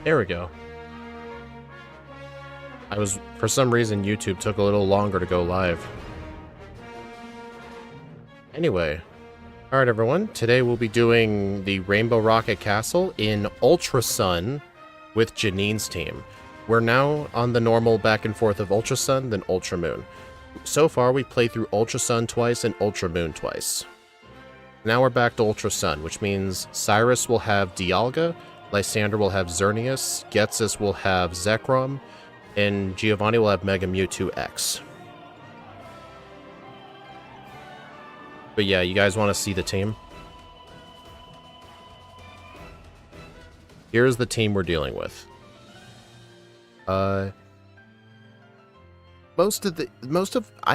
There we go. For some reason, YouTube took a little longer to go live. Anyway, alright everyone, today we'll be doing the Rainbow Rocket Castle in Ultra Sun with Janine's team. We're now on the normal back and forth of Ultra Sun, then Ultra Moon. So far, we played through Ultra Sun twice and Ultra Moon twice. Now we're back to Ultra Sun, which means Cyrus will have Dialga, Lysander will have Xerneas, Ghetsis will have Zekrom, and Giovanni will have Mega Mewtwo X. But yeah, you guys want to see the team? Here's the team we're dealing with. I've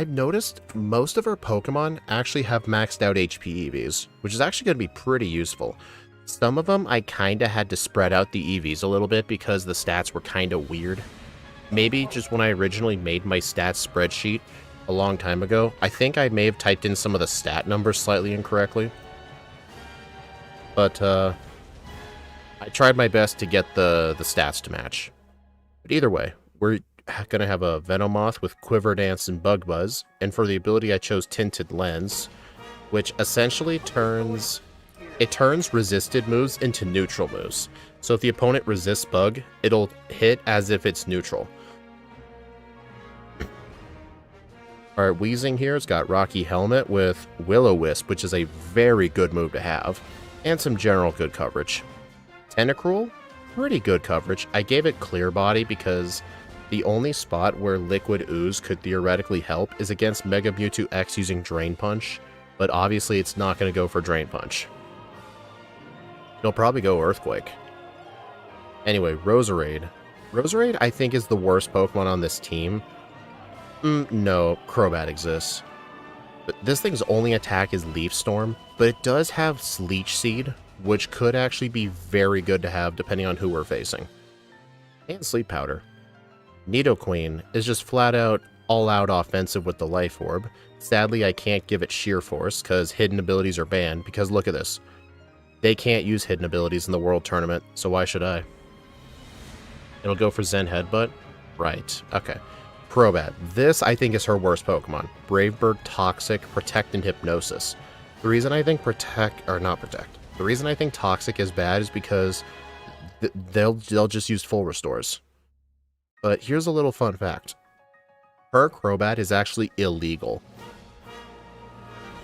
noticed most of our Pokemon actually have maxed out HP EVs, which is actually going to be pretty useful. Some of them I kind of had to spread out the EVs a little bit because the stats were kind of weird. Maybe just when I originally made my stats spreadsheet a long time ago, I think I may have typed in some of the stat numbers slightly incorrectly. But I tried my best to get the stats to match. But either way, we're going to have a Venomoth with Quiver Dance and Bug Buzz, and for the ability I chose Tinted Lens, which essentially turns resisted moves into neutral moves. So if the opponent resists Bug, it'll hit as if it's neutral. Alright, Weezing here has got Rocky Helmet with Will-O-Wisp, which is a very good move to have, and some general good coverage. Tentacruel, pretty good coverage. I gave it Clear Body because the only spot where Liquid Ooze could theoretically help is against Mega Mewtwo X using Drain Punch, but obviously it's not going to go for Drain Punch. It'll probably go Earthquake. Anyway, Roserade. Roserade, I think, is the worst Pokemon on this team. No, Crobat exists. But this thing's only attack is Leaf Storm, but it does have Leech Seed, which could actually be very good to have depending on who we're facing. And Sleep Powder. Nidoqueen is just flat out, all-out offensive with the Life Orb. Sadly, I can't give it Sheer Force, because hidden abilities are banned, because look at this. They can't use hidden abilities in the World Tournament, so why should I? It'll go for Zen Headbutt? Right, okay. Crobat. This, I think, is her worst Pokemon. Brave Bird, Toxic, Protect, and Hypnosis. The reason I think The reason I think Toxic is bad is because they'll just use full restores. But here's a little fun fact. Her Crobat is actually illegal.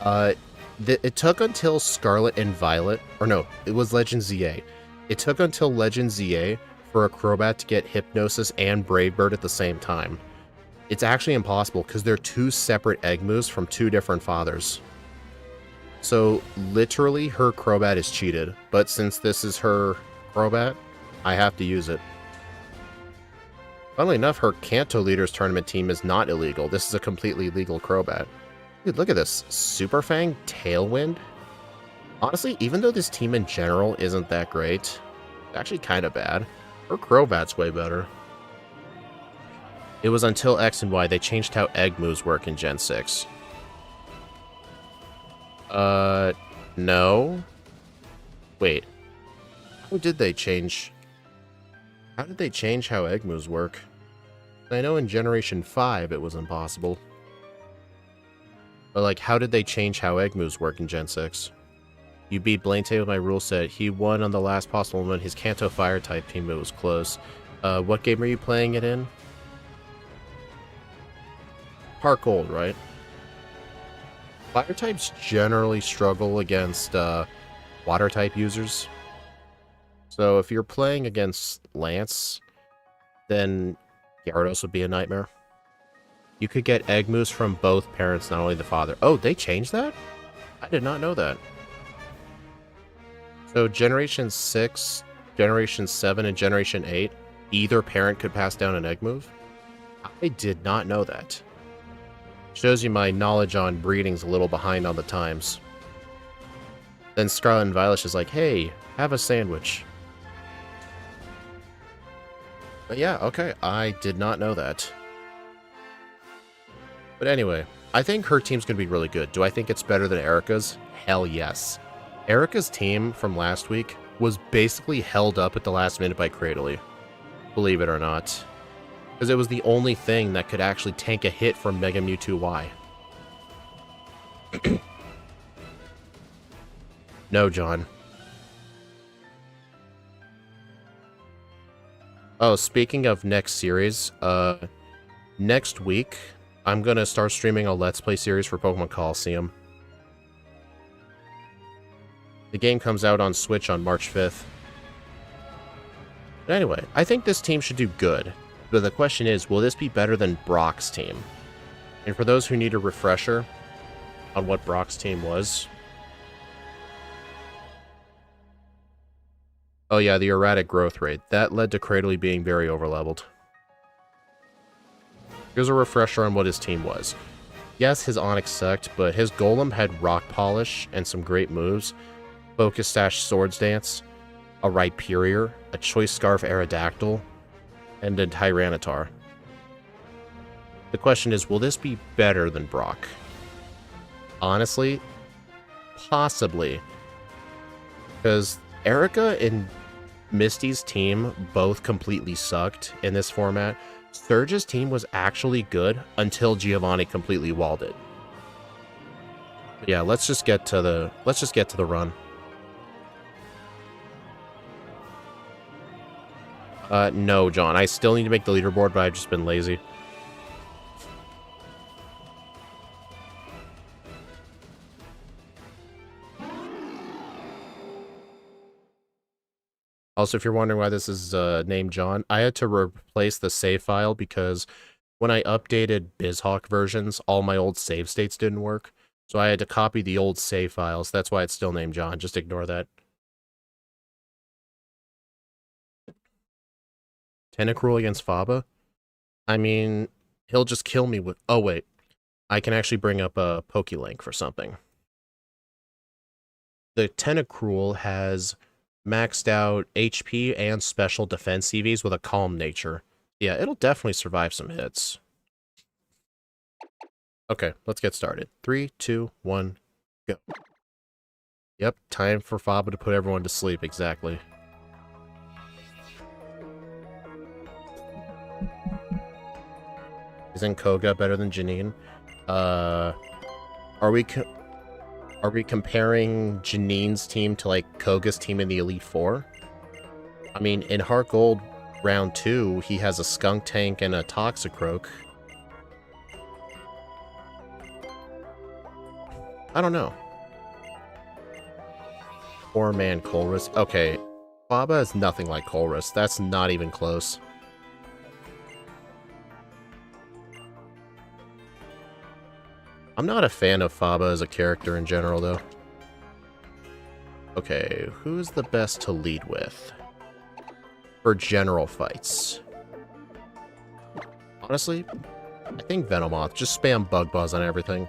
It took until Scarlet and Violet, or no, it was Legend ZA. It took until Legend ZA for a Crobat to get Hypnosis and Brave Bird at the same time. It's actually impossible because they're two separate egg moves from two different fathers. So literally her Crobat is cheated, but since this is her Crobat, I have to use it. Funnily enough, her Kanto Leaders Tournament team is not illegal. This is a completely legal Crobat. Dude, look at this. Super Fang, Tailwind. Honestly, even though this team in general isn't that great, it's actually kind of bad. Her Crobat's way better. It was until X and Y they changed how egg moves work in Gen 6. No. Wait. How did they change how egg moves work? I know in Generation 5 it was impossible. But like, how did they change how egg moves work in Gen 6? You beat Blaine with my rule set. He won on the last possible moment. His Kanto Fire type team was close. What game are you playing it in? Heart Gold, right? Fire types generally struggle against water type users. So if you're playing against Lance, then Gyarados would be a nightmare. You could get egg moves from both parents, not only the father. Oh, they changed that? I did not know that. So Generation 6, Generation 7, and Generation 8, either parent could pass down an egg move? I did not know that. Shows you my knowledge on breeding's a little behind on the times. Then Scarlet and Violet is like, hey, have a sandwich. But yeah, okay, I did not know that. But anyway, I think her team's going to be really good. Do I think it's better than Erica's? Hell yes. Erica's team from last week was basically held up at the last minute by Cradley. believe it or not. Because it was the only thing that could actually tank a hit from Mega Mewtwo Y. No, John. Oh, speaking of next series, next week, I'm gonna start streaming a Let's Play series for Pokemon Coliseum. The game comes out on Switch on March 5th. But anyway, I think this team should do good. But the question is, will this be better than Brock's team? And for those who need a refresher on what Brock's team was... Oh yeah, the erratic growth rate. That led to Cradley being very overleveled. Here's a refresher on what his team was. Yes, his Onix sucked, but his Golem had Rock Polish and some great moves. Focus Sash Swords Dance, a Rhyperior, a Choice Scarf Aerodactyl, and a Tyranitar. The question is, will this be better than Brock? Honestly, possibly. Because Erica and Misty's team both completely sucked in this format. Surge's team was actually good until Giovanni completely walled it. But yeah, let's just get to the run. No, John. I still need to make the leaderboard, but I've just been lazy. Also, if you're wondering why this is named John, I had to replace the save file because when I updated BizHawk versions, all my old save states didn't work. So I had to copy the old save files. That's why it's still named John. Just ignore that. Tentacruel against Faba? I mean, he'll just kill me with... Oh, wait. I can actually bring up a Pokelink for something. The Tentacruel has maxed out HP and special defense CVs with a calm nature. Yeah, it'll definitely survive some hits. Okay, let's get started. 3, 2, 1, go. Yep, time for Faba to put everyone to sleep, exactly. Isn't Koga better than Janine? Are we comparing Janine's team to, like, Koga's team in the Elite Four? I mean, in Heart Gold Round 2, he has a Skunk Tank and a Toxicroak. I don't know. 4-man Colress. Okay, Faba is nothing like Colress. That's not even close. I'm not a fan of Faba as a character in general, though. Okay, who's the best to lead with? For general fights. Honestly, I think Venomoth. Just spam Bug Buzz on everything.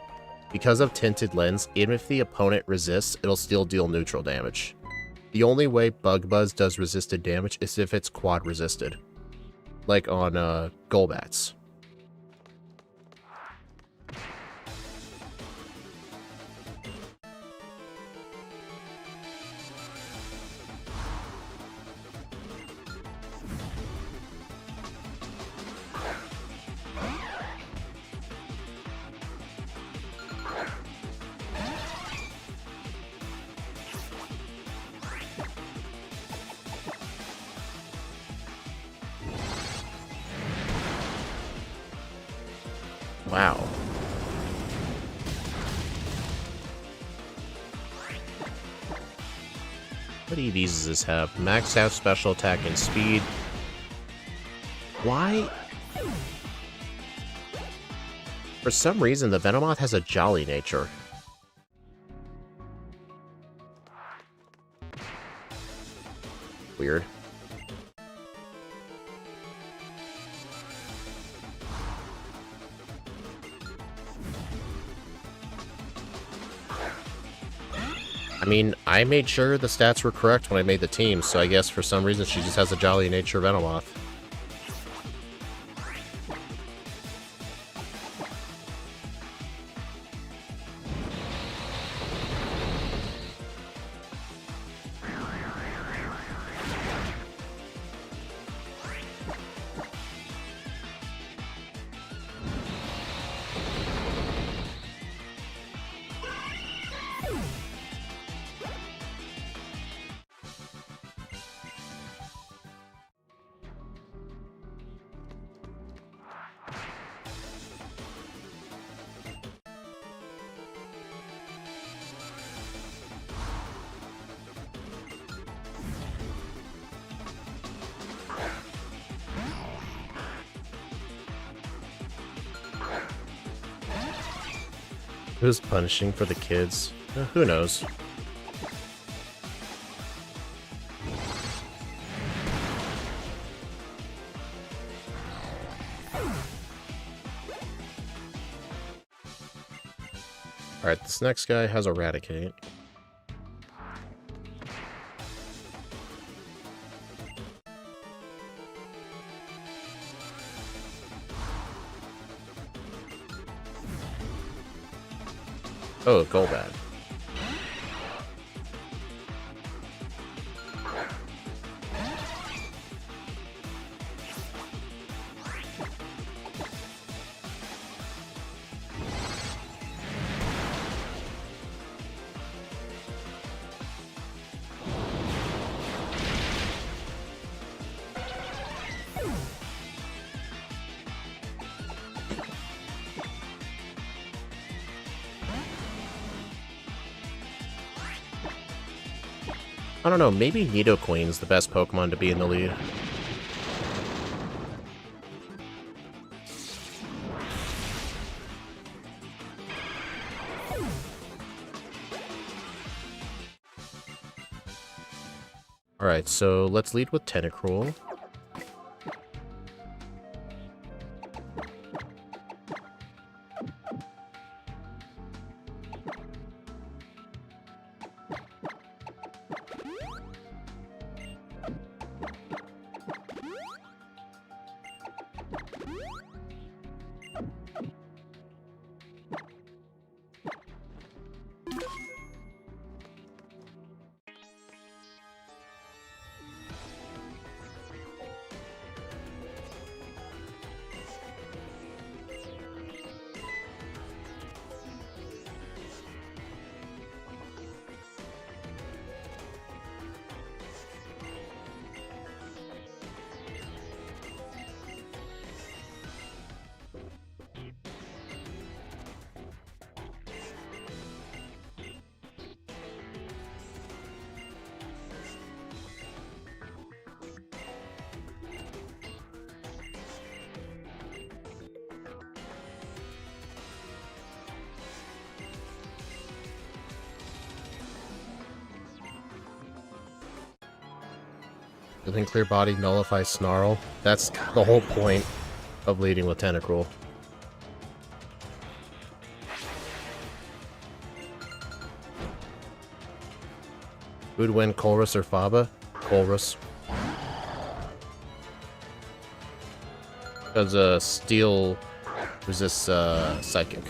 Because of Tinted Lens, even if the opponent resists, it'll still deal neutral damage. The only way Bug Buzz does resisted damage is if it's quad resisted. Like on Golbats. Wow. What EVs does this have? Maxed out special attack and speed. Why? For some reason, the Venomoth has a jolly nature. Weird. I mean, I made sure the stats were correct when I made the team, so I guess for some reason she just has a jolly nature Venomoth. Who's punishing for the kids? Who knows? Alright, this next guy has Eradicate. Oh, Golbat. I don't know, maybe Nidoqueen's the best Pokemon to be in the lead. Alright, so let's lead with Tentacruel. I think Clear Body nullifies Snarl. That's the whole point of leading with Tentacruel. Who'd win, Colress or Faba? Colress. Because Steel resists Psychic.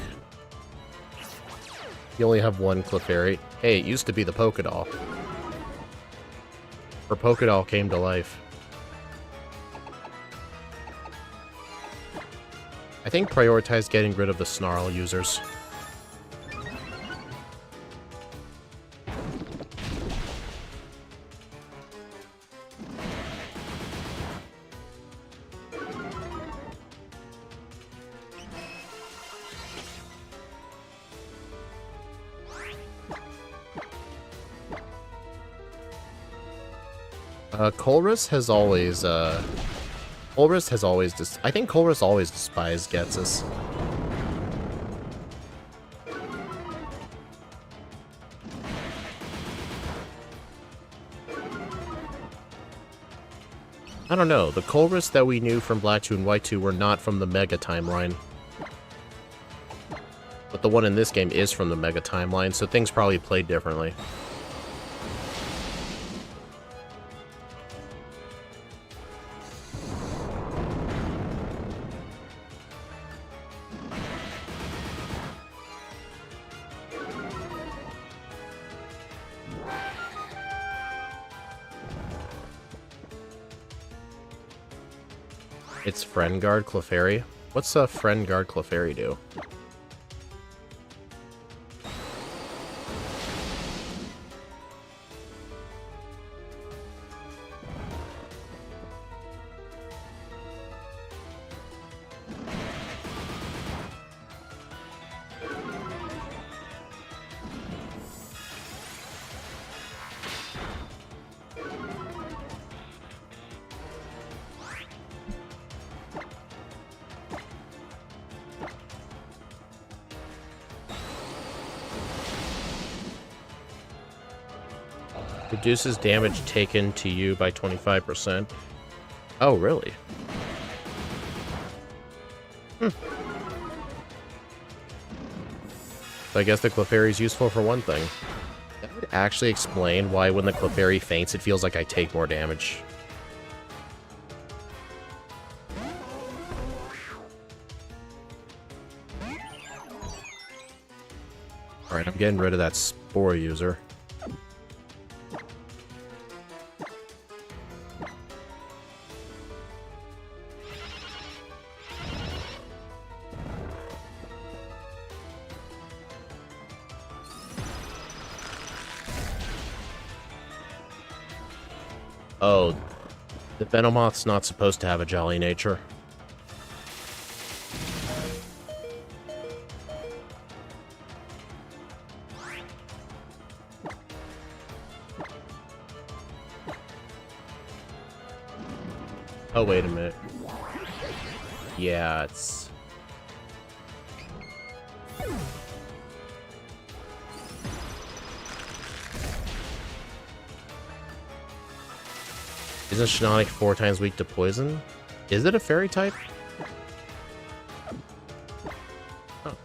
You only have one Clefairy. Hey, it used to be the Pokédoll. Or Pokédoll came to life. I think prioritize getting rid of the Snarl users. Colress has always, I think Colress always despised Getsus. I don't know, the Colress that we knew from Black 2 and White 2 were not from the Mega Timeline. But the one in this game is from the Mega Timeline, so things probably played differently. It's Friend Guard Clefairy. What's a Friend Guard Clefairy do? Reduces damage taken to you by 25%. Oh, really? So I guess the Clefairy is useful for one thing. That would actually explain why when the Clefairy faints, it feels like I take more damage. Alright, I'm getting rid of that Spore user. Oh, the Venomoth's not supposed to have a jolly nature. Oh, wait a minute. Yeah, it's... Isn't Shiinotic 4 times weak to poison? Is it a fairy type? Oh.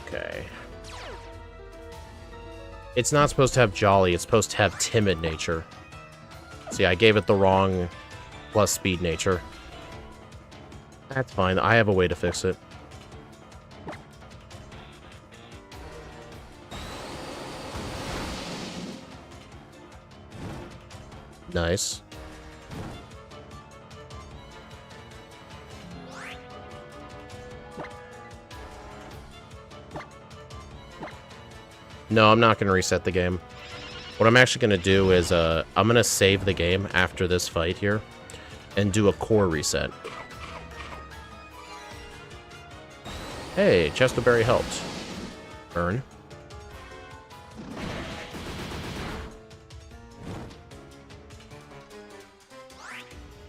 Okay. It's not supposed to have jolly, it's supposed to have timid nature. See, I gave it the wrong plus speed nature. That's fine. I have a way to fix it. Nice. No, I'm not going to reset the game. What I'm actually going to do is, I'm going to save the game after this fight here, and do a core reset. Hey, Chestoberry helped. Burn.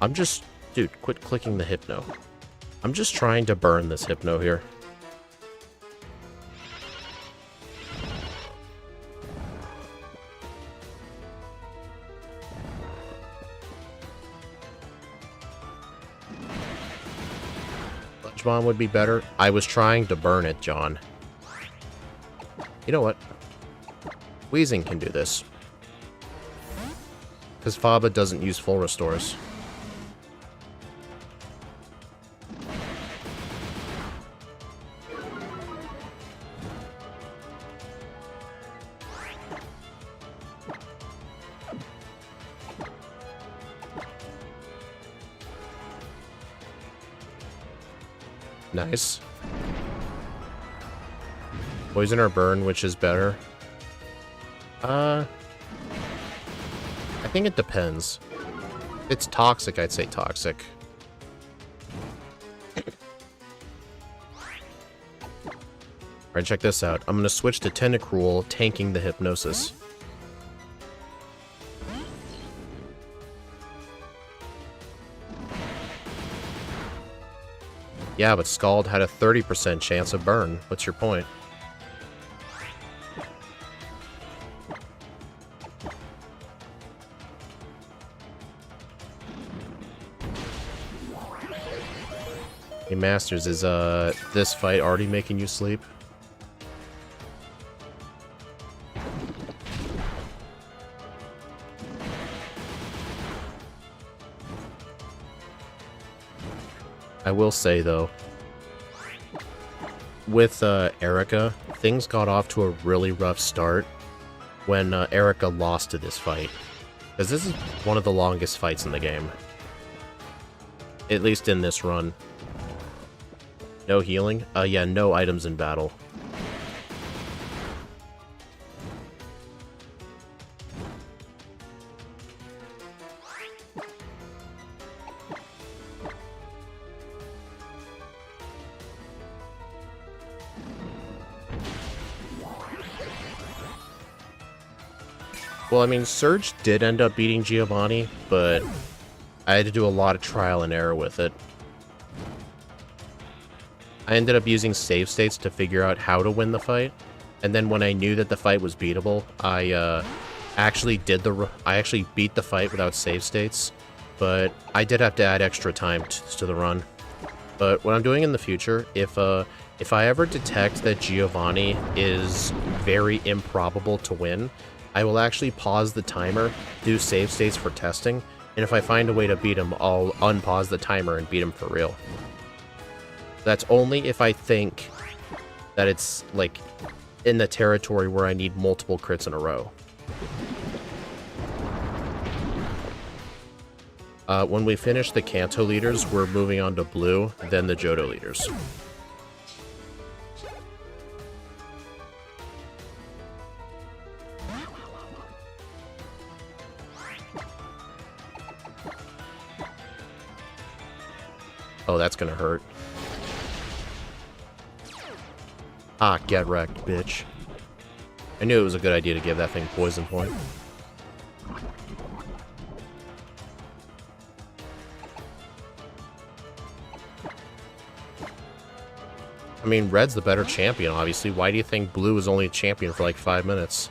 I'm just... Dude, quit clicking the Hypno. I'm just trying to burn this Hypno here. Bomb would be better. I was trying to burn it, John. You know what? Wheezing can do this. Because Faba doesn't use full restores. Nice. Poison or burn, which is better? I think it depends. If it's toxic, I'd say toxic. Alright, check this out. I'm gonna switch to Tentacruel, tanking the Hypnosis. Yeah, but Scald had a 30% chance of burn. What's your point? Hey, Masters, is this fight already making you sleep? I will say, though, with Erica, things got off to a really rough start when Erica lost to this fight. Because this is one of the longest fights in the game. At least in this run. No healing? Yeah, no items in battle. Well, I mean, Surge did end up beating Giovanni, but I had to do a lot of trial and error with it. I ended up using save states to figure out how to win the fight, and then when I knew that the fight was beatable, I actually beat the fight without save states, but I did have to add extra time to the run. But what I'm doing in the future, if I ever detect that Giovanni is very improbable to win, I will actually pause the timer, do save states for testing, and if I find a way to beat him, I'll unpause the timer and beat him for real. That's only if I think that it's, like, in the territory where I need multiple crits in a row. When we finish the Kanto leaders, we're moving on to blue, then the Johto leaders. Oh, that's gonna hurt. Ah, get wrecked, bitch. I knew it was a good idea to give that thing poison point. I mean, Red's the better champion, obviously. Why do you think Blue is only a champion for like 5 minutes?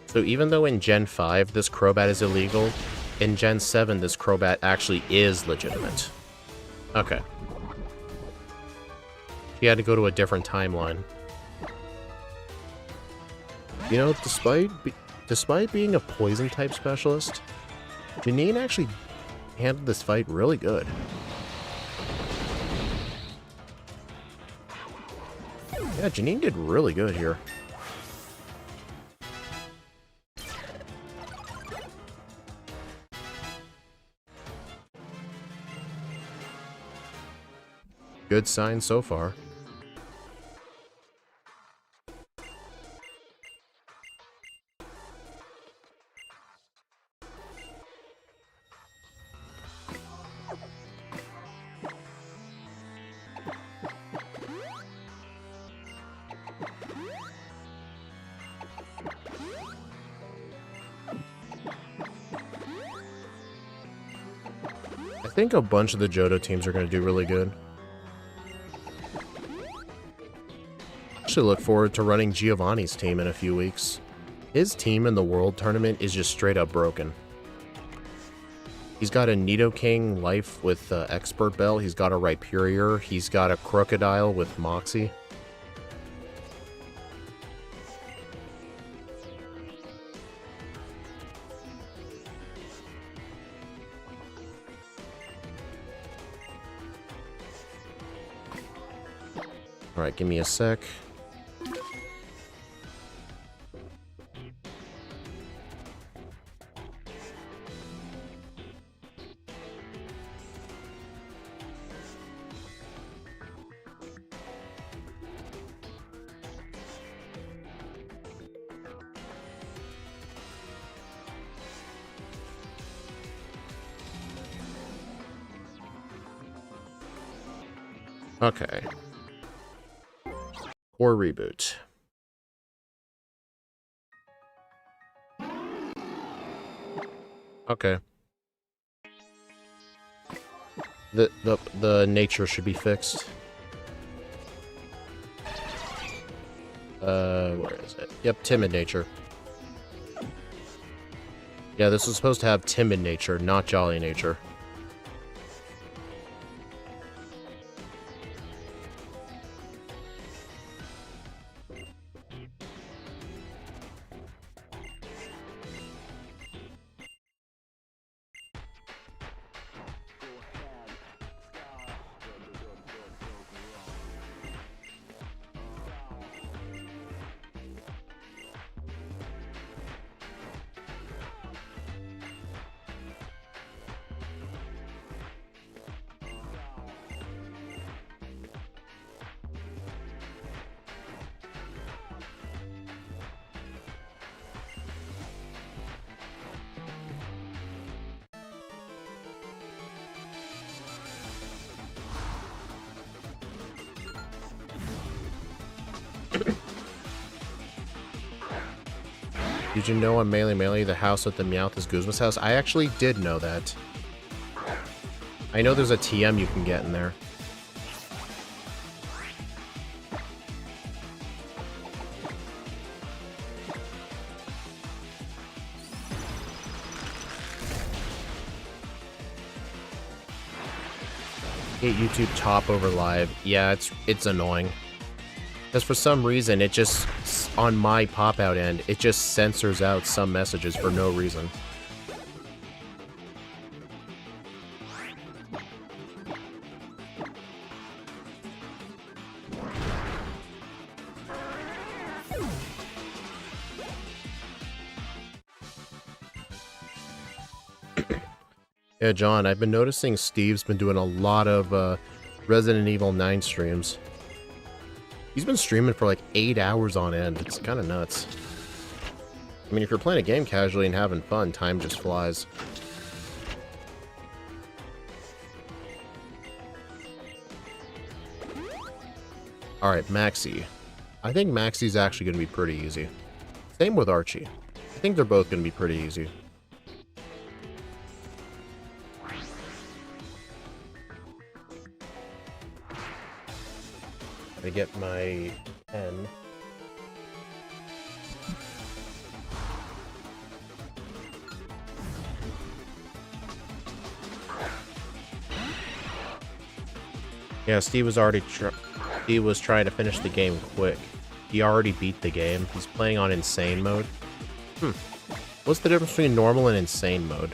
So even though in Gen 5 this Crobat is illegal, in Gen 7 this Crobat actually is legitimate. Okay. She had to go to a different timeline. You know, despite being a poison-type specialist, Janine actually handled this fight really good. Yeah, Janine did really good here. Good sign so far. I think a bunch of the Johto teams are going to do really good. I look forward to running Giovanni's team in a few weeks. His team in the World Tournament is just straight up broken. He's got a Nidoking Life with Expert Bell, he's got a Rhyperior, he's got a Crocodile with Moxie. Alright, give me a sec. Okay. Or reboot. Okay. The nature should be fixed. Where is it? Yep, timid nature. Yeah, this was supposed to have timid nature, not jolly nature. Did you know on Melee Melee the house with the Meowth is Guzma's house? I actually did know that. I know there's a TM you can get in there. Hate YouTube top over live. Yeah, it's annoying. Because for some reason, it just, on my pop-out end, it just censors out some messages for no reason. Yeah, John, I've been noticing Steve's been doing a lot of Resident Evil 9 streams. He's been streaming for like 8 hours on end. It's kind of nuts. I mean, if you're playing a game casually and having fun, time just flies. Alright, Maxi. I think Maxi's actually going to be pretty easy. Same with Archie. I think they're both going to be pretty easy. I get my pen. Yeah, Steve was trying to finish the game quick. He already beat the game. He's playing on insane mode. What's the difference between normal and insane mode?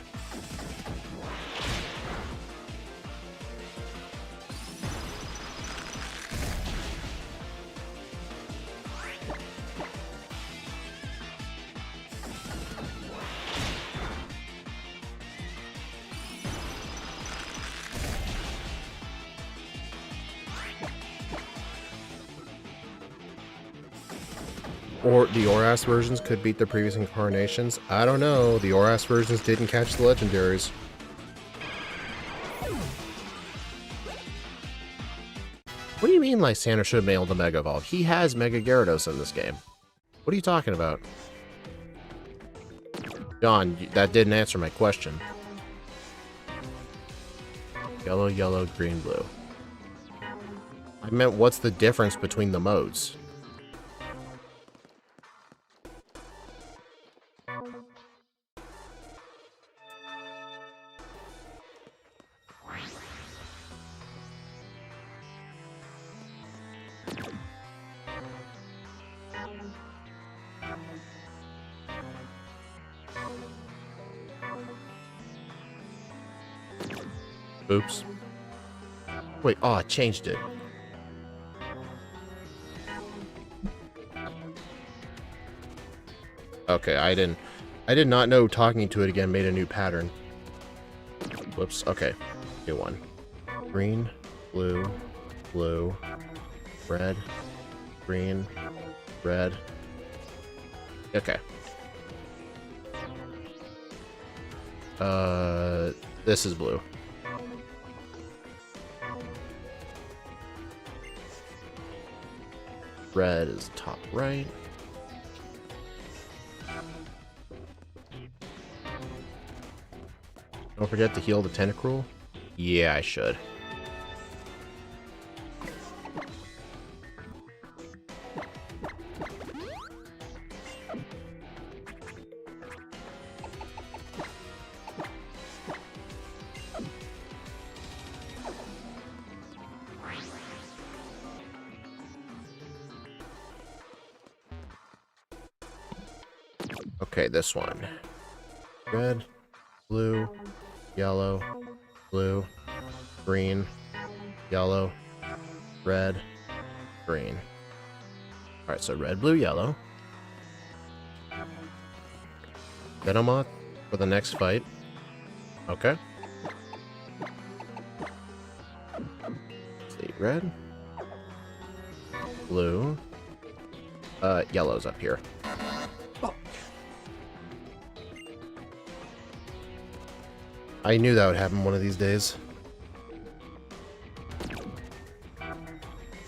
Or the ORAS versions could beat the previous incarnations. I don't know. The ORAS versions didn't catch the legendaries. What do you mean Lysander should have been able to Mega Evolve? He has Mega Gyarados in this game. What are you talking about? John, that didn't answer my question. Yellow, yellow, green, blue. I meant what's the difference between the modes? Oops. Wait, oh, I changed it. Okay, I did not know talking to it again made a new pattern. Whoops, okay. New one. Green, blue, blue, red, green, red. Okay. This is blue. Red is top right. Don't forget to heal the Tentacruel. Yeah, I should. Okay, this one. Red, blue, yellow, blue, green, yellow, red, green. Alright, so red, blue, yellow. Venomoth for the next fight. Okay. Let's see, red, blue, yellow's up here. I knew that would happen one of these days.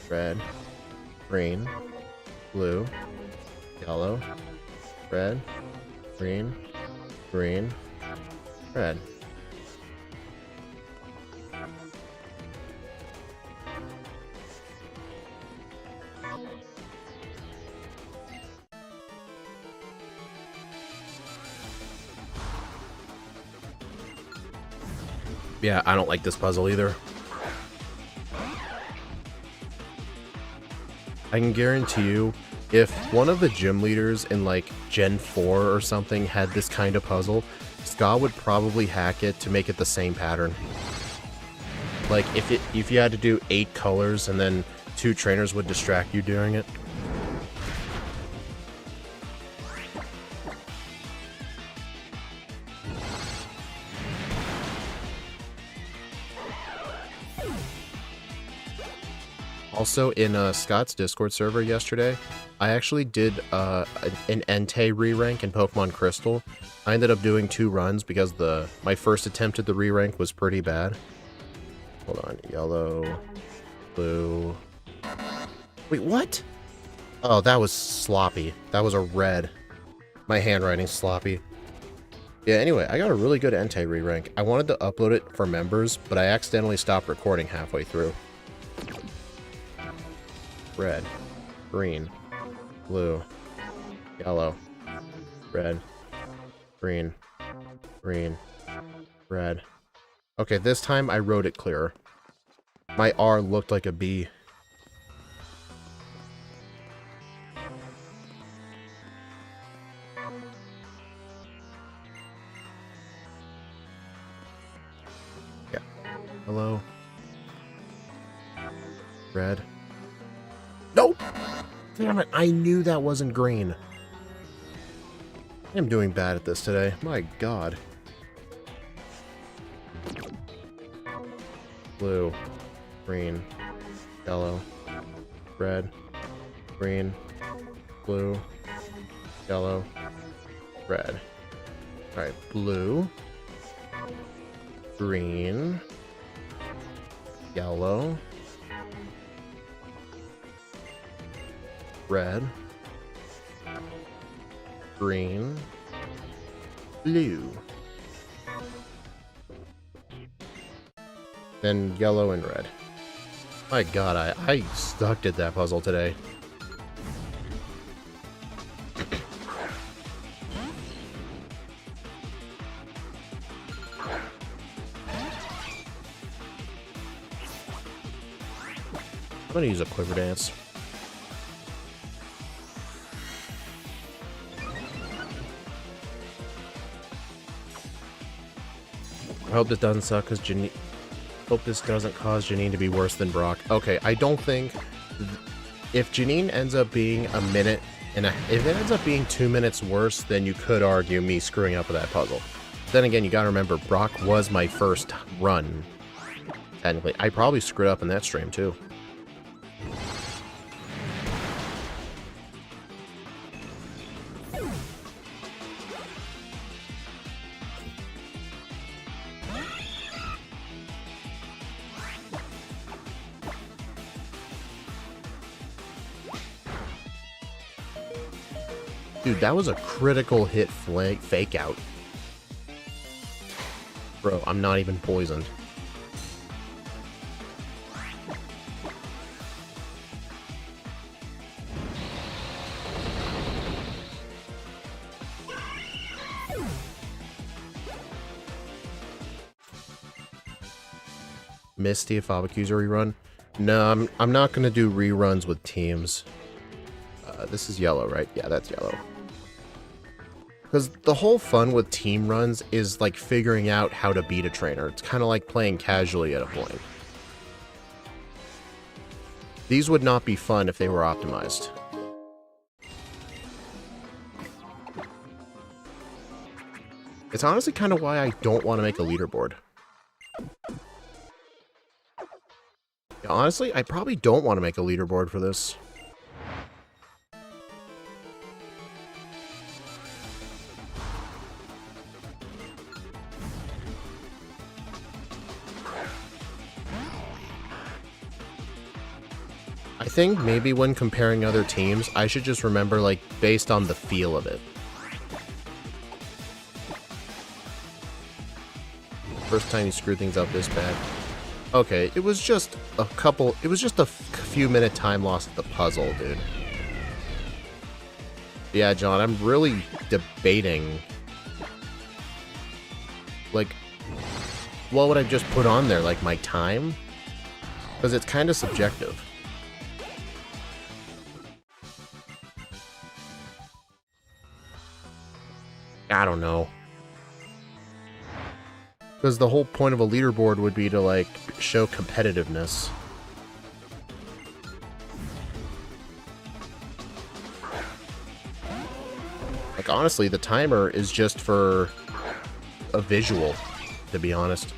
Red, green, blue, yellow, red, green, green, red. Yeah, I don't like this puzzle either. I can guarantee you, if one of the gym leaders in like Gen 4 or something had this kind of puzzle, Ska would probably hack it to make it the same pattern. Like if you had to do 8 colors and then 2 trainers would distract you doing it. Also, in Scott's Discord server yesterday, I actually did an Entei re-rank in Pokemon Crystal. I ended up doing 2 runs because my first attempt at the re-rank was pretty bad. Hold on, yellow, blue... Wait, what? Oh, that was sloppy. That was a red. My handwriting's sloppy. Yeah, anyway, I got a really good Entei re-rank. I wanted to upload it for members, but I accidentally stopped recording halfway through. Red, green, blue, yellow, red, green, green, red. Okay, this time I wrote it clearer. My R looked like a B. Yeah. Hello. Red. Nope! Damn it, I knew that wasn't green. I'm doing bad at this today. My god. Blue, green, yellow, red, green, blue, yellow, red. Alright, blue, green, yellow, red, green, blue, then yellow and red. My god, I sucked at that puzzle today. I'm gonna use a quiver dance. I hope this doesn't suck because Janine. Hope this doesn't cause Janine to be worse than Brock. Okay, I don't think if Janine ends up being a minute and if it ends up being 2 minutes worse, then you could argue me screwing up with that puzzle. Then again, you gotta remember Brock was my first run. Technically, I probably screwed up in that stream too. Dude, that was a critical hit fake out. Bro, I'm not even poisoned. Misty if Abacu's a rerun? No, I'm not gonna do reruns with teams. This is yellow, right? Yeah, that's yellow. Because the whole fun with team runs is like figuring out how to beat a trainer. It's kind of like playing casually at a point. These would not be fun if they were optimized. It's honestly kind of why I don't want to make a leaderboard. Yeah, honestly, I probably don't want to make a leaderboard for this. I think maybe when comparing other teams, I should just remember, like, based on the feel of it. First time you screwed things up this bad. Okay, it was just a few minute time loss at the puzzle, dude. Yeah, John, I'm really debating, like, what would I just put on there, like my time? Because it's kind of subjective. I don't know. Because the whole point of a leaderboard would be to, like, show competitiveness. Like, honestly, the timer is just for a visual, to be honest.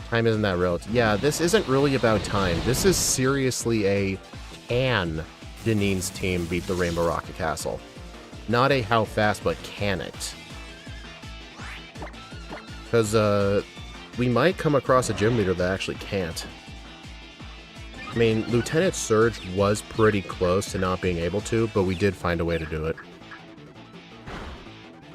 Time isn't that relative. Yeah, this isn't really about time. This is seriously a can Janine's team beat the Rainbow Rocket Castle. Not a how fast, but can it? Because, we might come across a gym leader that actually can't. I mean, Lieutenant Surge was pretty close to not being able to, but we did find a way to do it.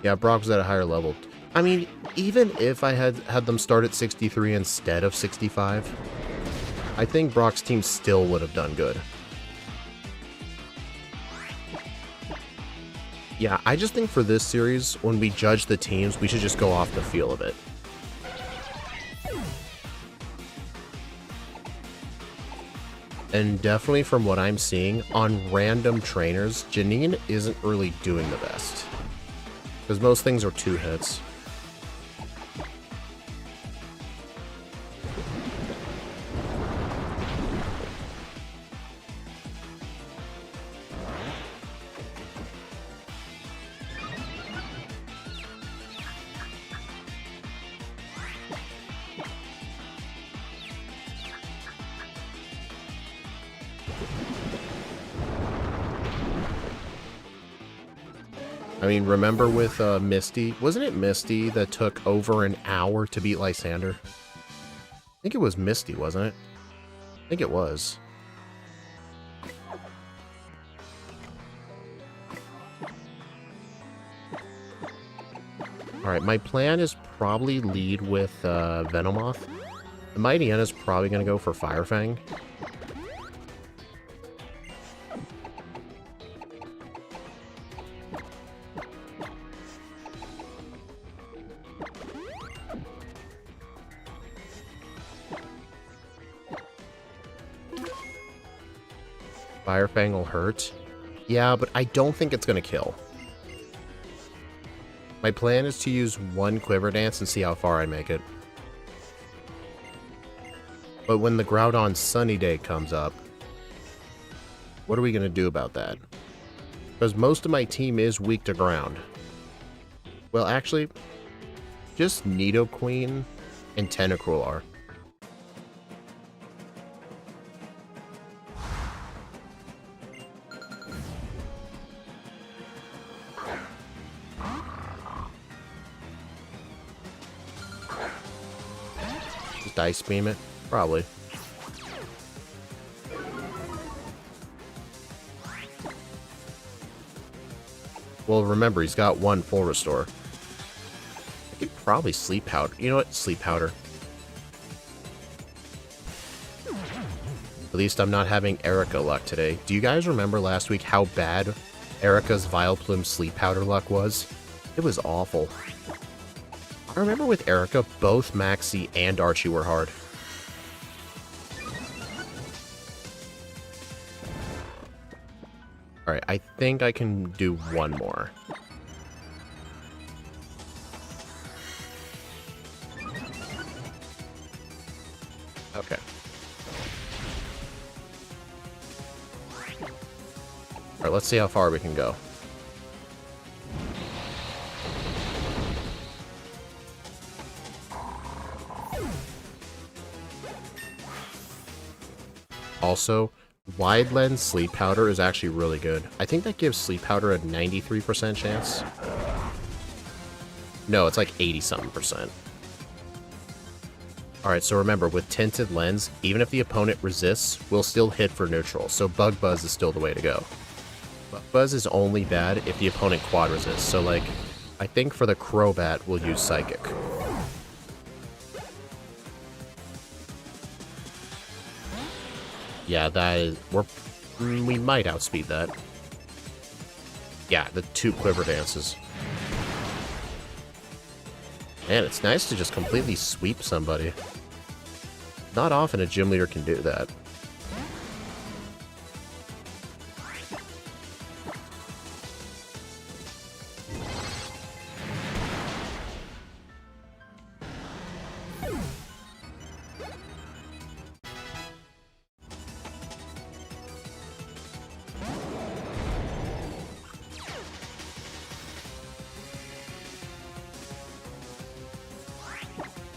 Yeah, Brock was at a higher level. I mean, even if I had them start at 63 instead of 65, I think Brock's team still would have done good. Yeah, I just think for this series, when we judge the teams, we should just go off the feel of it. And definitely from what I'm seeing, on random trainers, Janine isn't really doing the best. Because most things are 2 hits. I mean, remember with Misty? Wasn't it Misty that took over an hour to beat Lysander? I think it was Misty, wasn't it? I think it was. Alright, my plan is probably lead with Venomoth. The Mightyena is probably going to go for Fire Fang. Fire Fang will hurt. Yeah, but I don't think it's going to kill. My plan is to use 1 Quiver Dance and see how far I make it. But when the Groudon Sunny Day comes up, what are we going to do about that? Because most of my team is weak to ground. Well, actually, just Nidoqueen and Tentacruel are. Ice Beam it? Probably. Well, remember, he's got 1 full restore. I could probably Sleep Powder. You know what? Sleep Powder. At least I'm not having Erica luck today. Do you guys remember last week how bad Erica's Vileplume Sleep Powder luck was? It was awful. I remember with Erica, both Maxie and Archie were hard. Alright, I think I can do 1 more. Okay. Alright, let's see how far we can go. Also, Wide Lens Sleep Powder is actually really good. I think that gives Sleep Powder a 93% chance. No, it's like 80-something%. Alright, so remember, with Tinted Lens, even if the opponent resists, we'll still hit for neutral, so Bug Buzz is still the way to go. Buzz is only bad if the opponent quad resists. So, like, I think for the Crobat, we'll use Psychic. Yeah, that is... we might outspeed that. Yeah, the 2 Quiver Dances. Man, it's nice to just completely sweep somebody. Not often a gym leader can do that.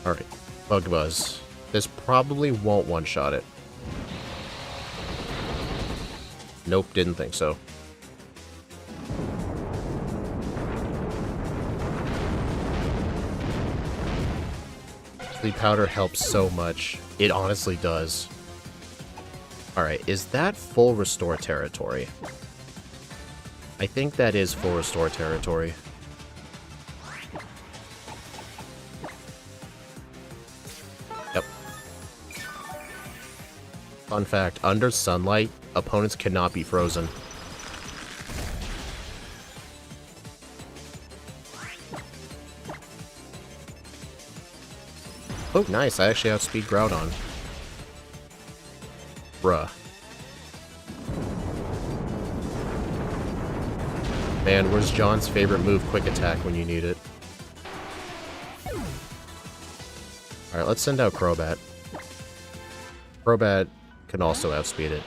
Alright, Bug Buzz. This probably won't one-shot it. Nope, didn't think so. Sleep Powder helps so much. It honestly does. Alright, is that full restore territory? I think that is full restore territory. Yep. Fun fact, under sunlight, opponents cannot be frozen. Oh, nice. I actually outspeed Groudon. Bruh. Man, where's John's favorite move, Quick Attack, when you need it? Alright, let's send out Crobat. Crobat can also outspeed it.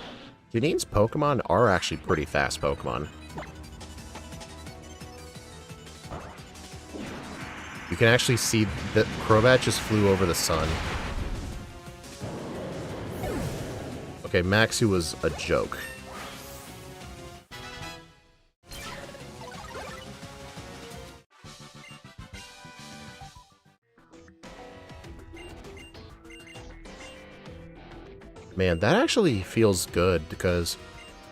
Janine's Pokemon are actually pretty fast Pokemon. You can actually see that Crobat just flew over the sun. Okay, Maxu was a joke. Man, that actually feels good, because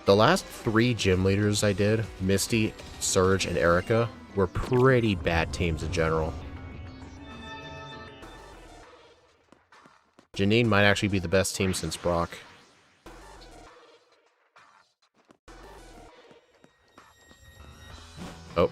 the last 3 gym leaders I did, Misty, Surge, and Erica, were pretty bad teams in general. Janine might actually be the best team since Brock. Oh.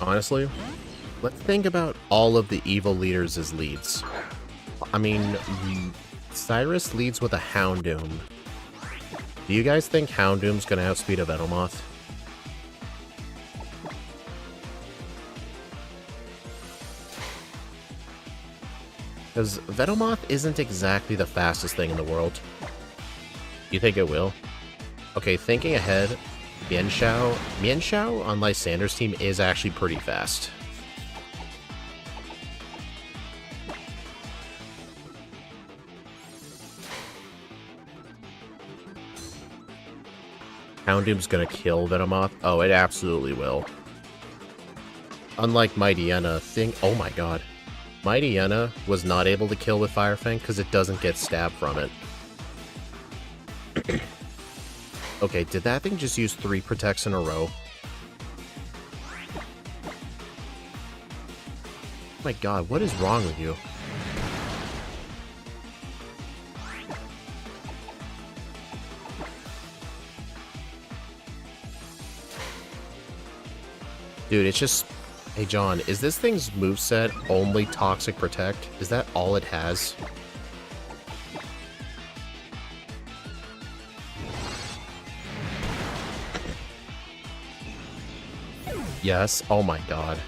Honestly, let's think about all of the evil leaders as leads. I mean, Cyrus leads with a Houndoom. Do you guys think Houndoom's gonna outspeed a Venomoth? Because Venomoth isn't exactly the fastest thing in the world. You think it will? Okay, thinking ahead, Mienshao on Lysander's team is actually pretty fast. Houndoom's gonna kill Venomoth? Oh, it absolutely will. Unlike Mightyena, oh my god. Mightyena was not able to kill with Fire Fang because it doesn't get stabbed from it. Okay, did that thing just use 3 protects in a row? Oh my god, what is wrong with you? Dude, it's just... Hey John, is this thing's moveset only Toxic Protect? Is that all it has? Yes, oh my god.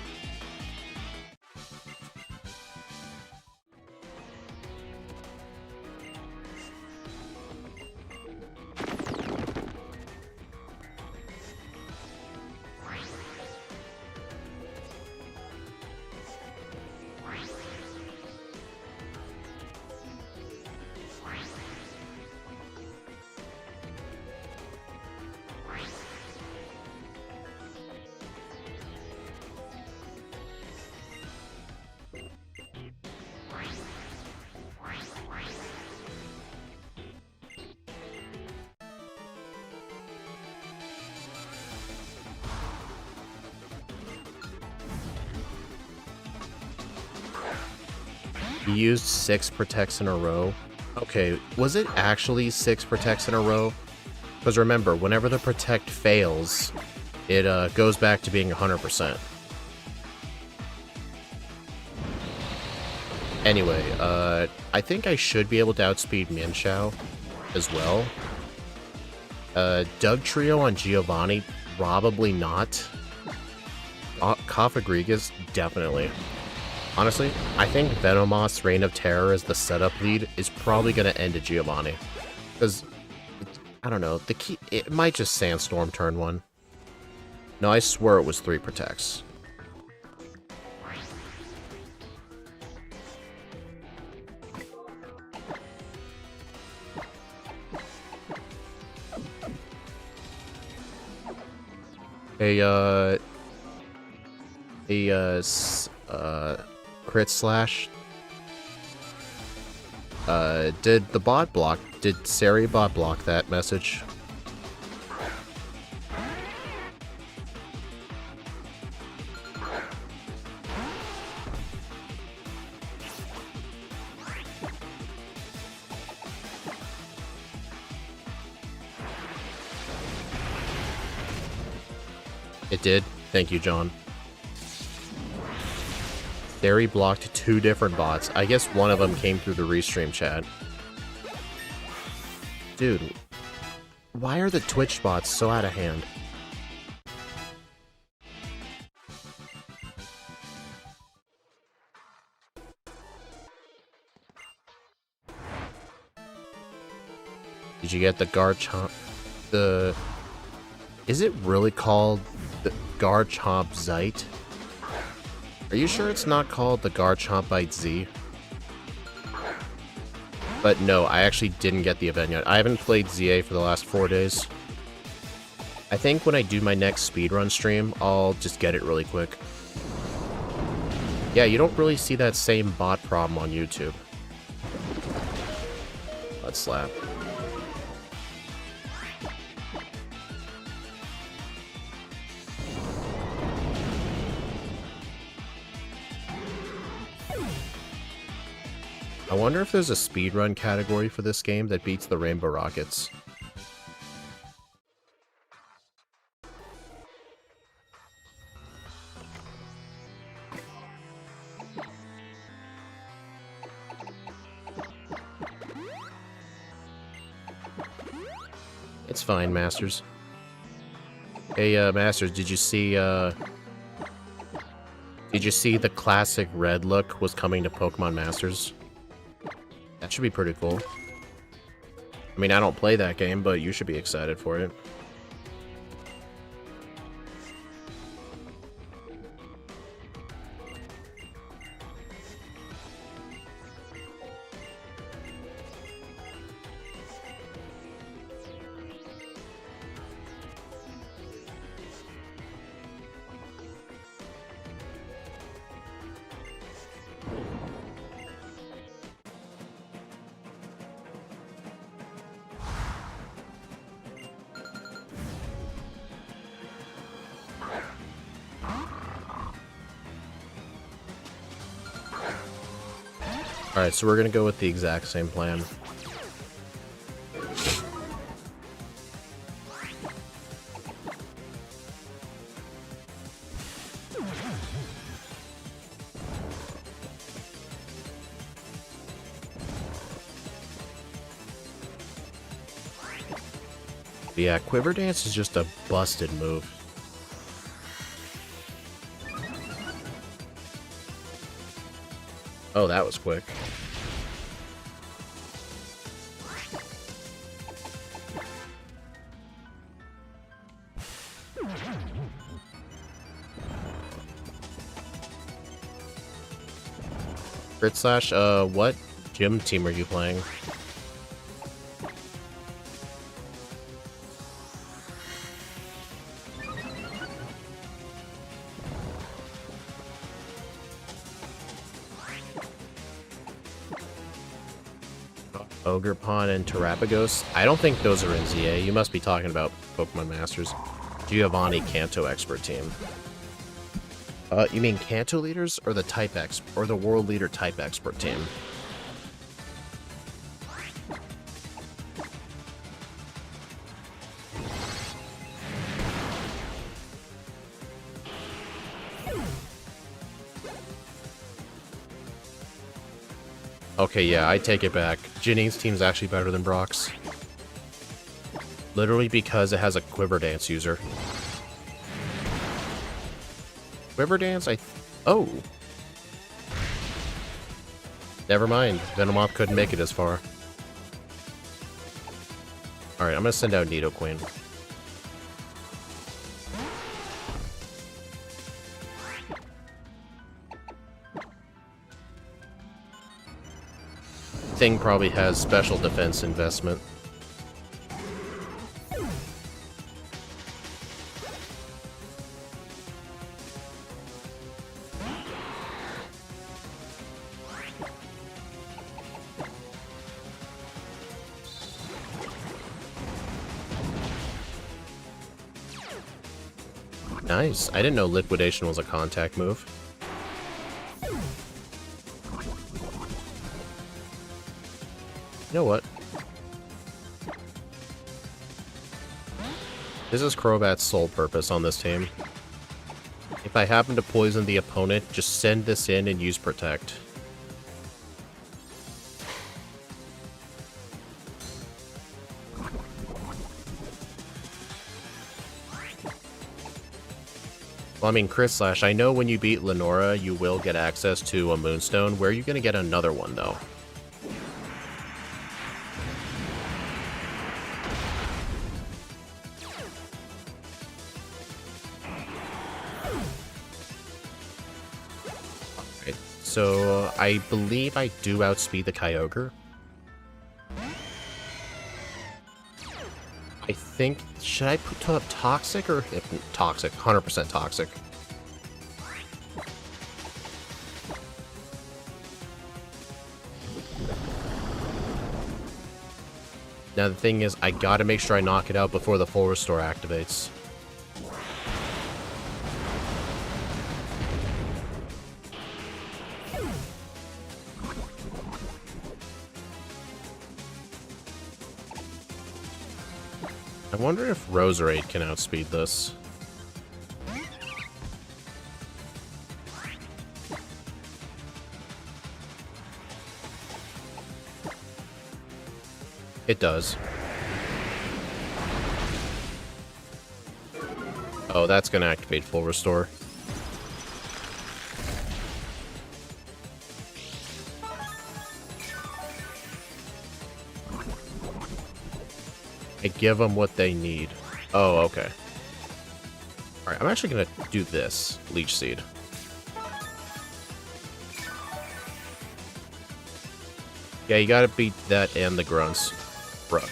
He used 6 protects in a row. Okay, was it actually 6 protects in a row? Because remember, whenever the protect fails, it goes back to being 100%. Anyway, I think I should be able to outspeed Mienshao as well. Doug Trio on Giovanni, probably not. Kafagrigas, definitely. Honestly, I think Venomoth's Reign of Terror as the setup lead is probably going to end at Giovanni. Because, I don't know, the key, it might just Sandstorm turn 1. No, I swear it was 3 protects. Crit slash. Did the bot block? Did Sari bot block that message? It did. Thank you, John. Sari blocked 2 different bots. I guess one of them came through the restream chat. Dude, why are the Twitch bots so out of hand? Did you get the Garchomp? Is it really called the Garchomp Zite? Are you sure it's not called the Garchompite Z? But no, I actually didn't get the event yet. I haven't played ZA for the last 4 days. I think when I do my next speedrun stream, I'll just get it really quick. Yeah, you don't really see that same bot problem on YouTube. Let's slap. I wonder if there's a speedrun category for this game that beats the Rainbow Rockets. It's fine, Masters. Hey, Masters, did you see the classic red look was coming to Pokemon Masters? That should be pretty cool. I mean, I don't play that game, but you should be excited for it. Alright, so we're gonna go with the exact same plan. Yeah, Quiver Dance is just a busted move. Oh, that was quick. Crit Slash, what gym team are you playing? Ogerpon and Terapagos? I don't think those are in ZA. You must be talking about Pokemon Masters. Giovanni Kanto Expert Team. You mean Kanto leaders or the type or the world leader type expert team? Okay, yeah, I take it back. Janine's team's actually better than Brock's. Literally because it has a Quiver Dance user. Quiver Dance, oh! Never mind. Venomoth couldn't make it as far. Alright, I'm gonna send out Nidoqueen. Thing probably has special defense investment. Nice. I didn't know Liquidation was a contact move. You know what? This is Crobat's sole purpose on this team. If I happen to poison the opponent, just send this in and use Protect. Well, I mean, Crit Slash, I know when you beat Lenora, you will get access to a Moonstone. Where are you going to get another one, though? Alright, so I believe I do outspeed the Kyogre. I think, should I put up Toxic or Toxic? 100% Toxic. Now the thing is, I gotta make sure I knock it out before the full restore activates. I wonder if Roserade can outspeed this. It does. Oh, that's gonna activate full restore. I give them what they need. Oh, okay. Alright, I'm actually gonna do this. Leech Seed. Yeah, you gotta beat that and the grunts. Bruh.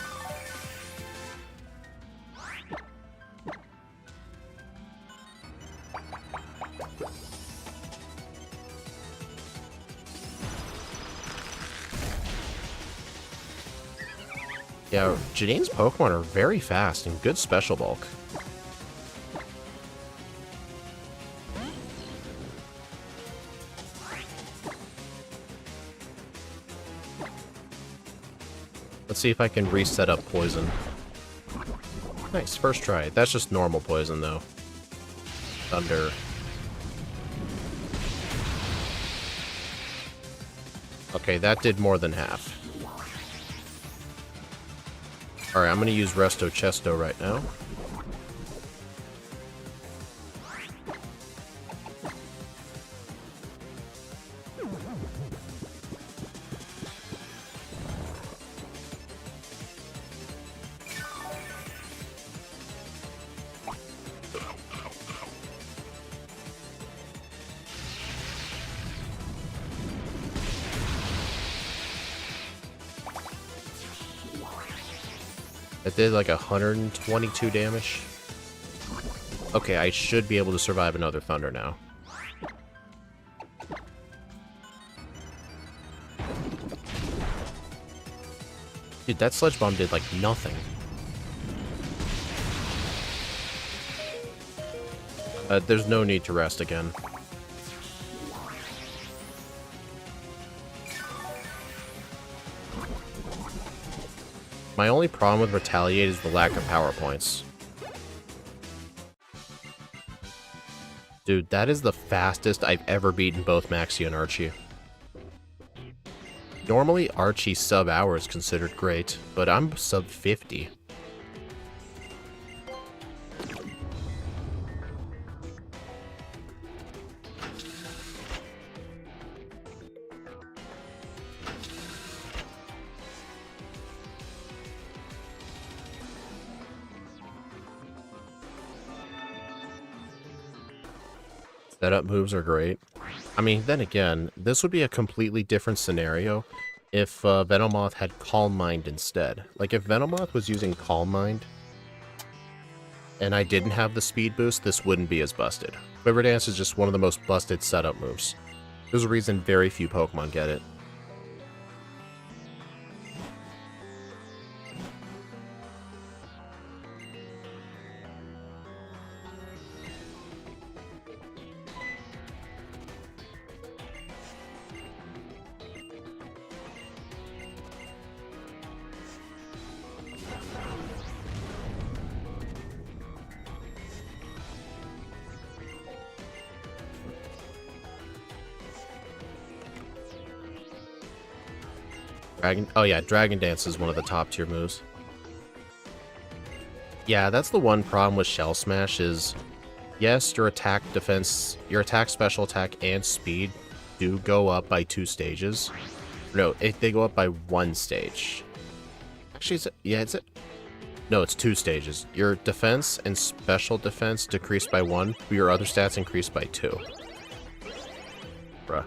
Yeah, Janine's Pokemon are very fast and good special bulk. Let's see if I can reset up Poison. Nice, first try. That's just normal Poison, though. Thunder. Okay, that did more than half. Alright, I'm gonna use Resto Chesto right now. It did like 122 damage. Okay, I should be able to survive another Thunder now. Dude, that Sludge Bomb did like nothing. There's no need to rest again. My only problem with Retaliate is the lack of power points. Dude, that is the fastest I've ever beaten both Maxie and Archie. Normally, Archie sub-hour is considered great, but I'm sub-50. Setup moves are great. I mean, then again, this would be a completely different scenario if Venomoth had Calm Mind instead. Like, if Venomoth was using Calm Mind, and I didn't have the speed boost, this wouldn't be as busted. Quiver Dance is just one of the most busted setup moves. There's a reason very few Pokemon get it. Oh yeah, Dragon Dance is one of the top tier moves. Yeah, that's the one problem with Shell Smash is, yes, your attack, defense, your attack, special attack, and speed do go up by 2 stages. No, they go up by 1 stage. Actually, no, it's 2 stages. Your defense and special defense decrease by 1, but your other stats increase by 2. Bruh.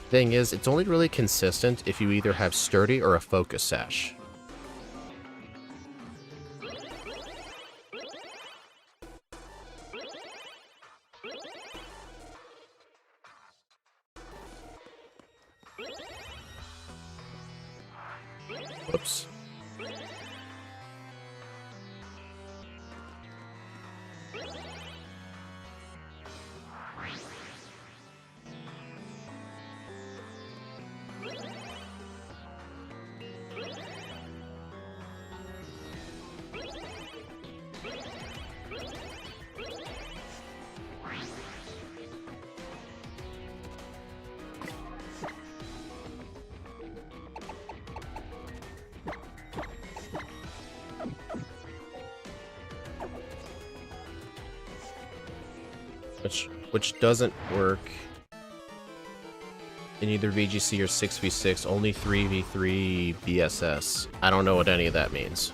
Thing is, it's only really consistent if you either have Sturdy or a Focus Sash. Whoops. Which doesn't work in either VGC or 6v6, only 3v3 BSS. I don't know what any of that means.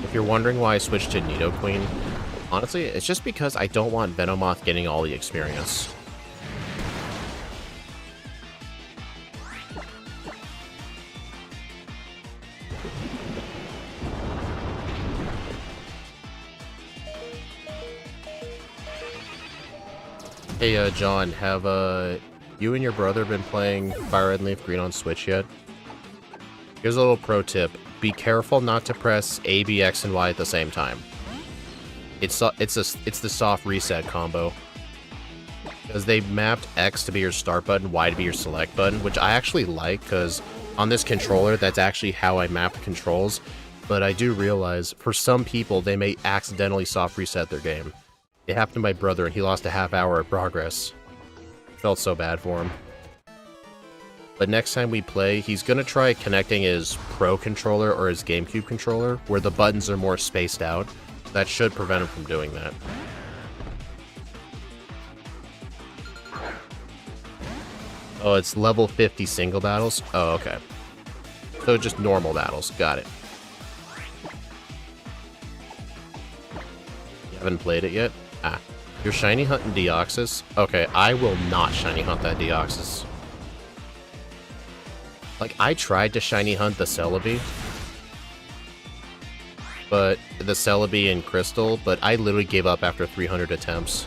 If you're wondering why I switched to Nidoqueen, honestly, it's just because I don't want Venomoth getting all the experience. Hey, John, have you and your brother been playing Fire Red and Leaf Green on Switch yet? Here's a little pro tip. Be careful not to press A, B, X, and Y at the same time. It's the soft reset combo. Because they mapped X to be your start button, Y to be your select button, which I actually like, because on this controller, that's actually how I map controls. But I do realize, for some people, they may accidentally soft reset their game. It happened to my brother, and he lost a half hour of progress. Felt so bad for him. But next time we play, he's going to try connecting his Pro controller or his GameCube controller, where the buttons are more spaced out. That should prevent him from doing that. Oh, it's level 50 single battles? Oh, okay. So just normal battles. Got it. You haven't played it yet? Ah. You're shiny hunting Deoxys? Okay, I will not shiny hunt that Deoxys. Like, I tried to shiny hunt the Celebi. But the Celebi and Crystal, but I literally gave up after 300 attempts.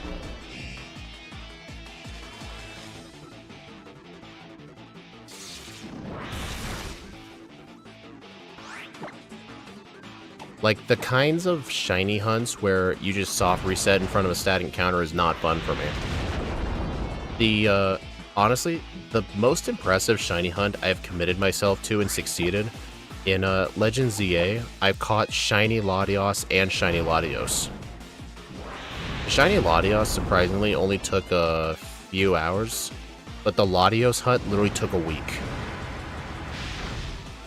Like, the kinds of shiny hunts where you just soft reset in front of a static counter is not fun for me. The, honestly, the most impressive shiny hunt I've committed myself to and succeeded, in, Legend ZA, I've caught shiny Latios and shiny Latios. The shiny Latios, surprisingly, only took a few hours, but the Latios hunt literally took a week.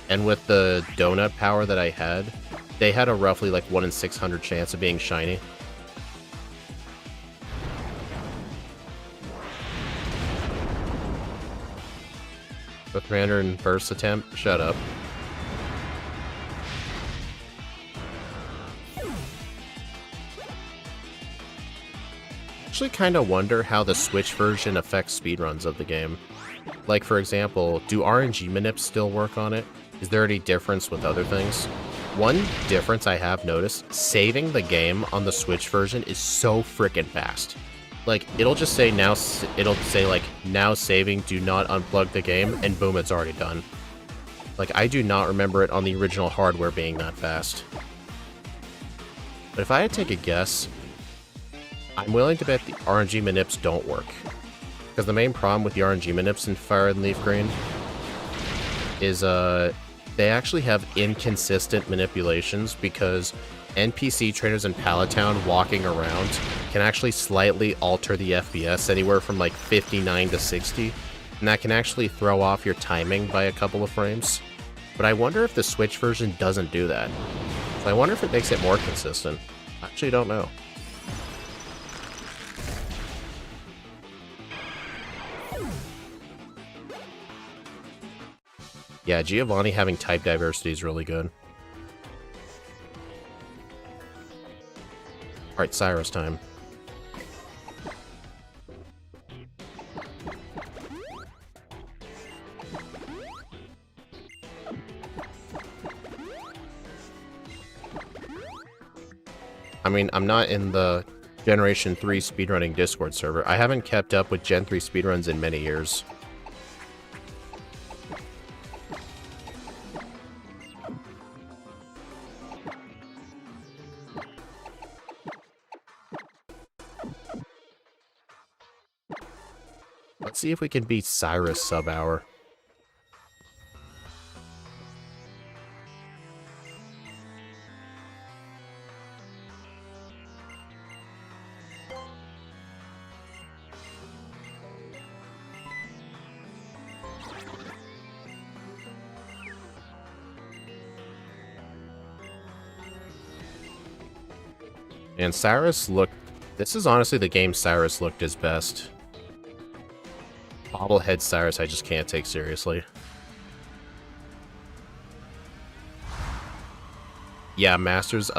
And with the donut power that I had, they had a roughly like 1 in 600 chance of being shiny. The 301st attempt? Shut up. Actually kind of wonder how the Switch version affects speedruns of the game. Like, for example, do RNG manips still work on it? Is there any difference with other things? One difference I have noticed, saving the game on the Switch version is so freaking fast. Like, it'll just say now, it'll say like, now saving, do not unplug the game, and boom, it's already done. Like, I do not remember it on the original hardware being that fast. But if I had to take a guess, I'm willing to bet the RNG manips don't work. Because the main problem with the RNG manips in Fire and Leaf Green is, they actually have inconsistent manipulations because NPC trainers in Pallet Town walking around can actually slightly alter the FPS anywhere from like 59 to 60, and that can actually throw off your timing by a couple of frames. But I wonder if the Switch version doesn't do that. So I wonder if it makes it more consistent. I actually don't know. Yeah, Giovanni having type diversity is really good. Alright, Cyrus time. I mean, I'm not in the Generation 3 speedrunning Discord server. I haven't kept up with Gen 3 speedruns in many years. Let's see if we can beat Cyrus sub-hour. And Cyrus looked... This is honestly the game Cyrus looked his best. Bobblehead Cyrus I just can't take seriously. Yeah, Masters,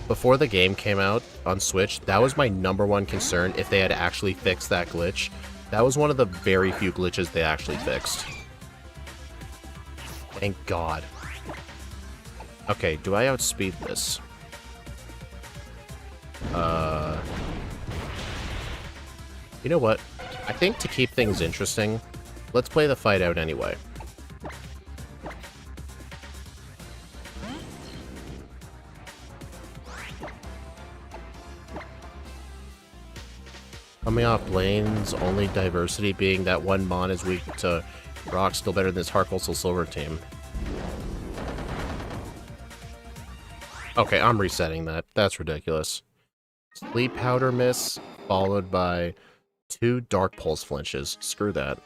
before the game came out on Switch, that was my #1 concern if they had actually fixed that glitch. That was one of the very few glitches they actually fixed. Thank God. Okay, do I outspeed this? You know what? I think to keep things interesting, let's play the fight out anyway. Coming off lane's only diversity being that one Mon is weak to rock, still better than this Heart Coastal Silver team. Okay, I'm resetting that. That's ridiculous. Sleep Powder miss, followed by 2 Dark Pulse flinches. Screw that.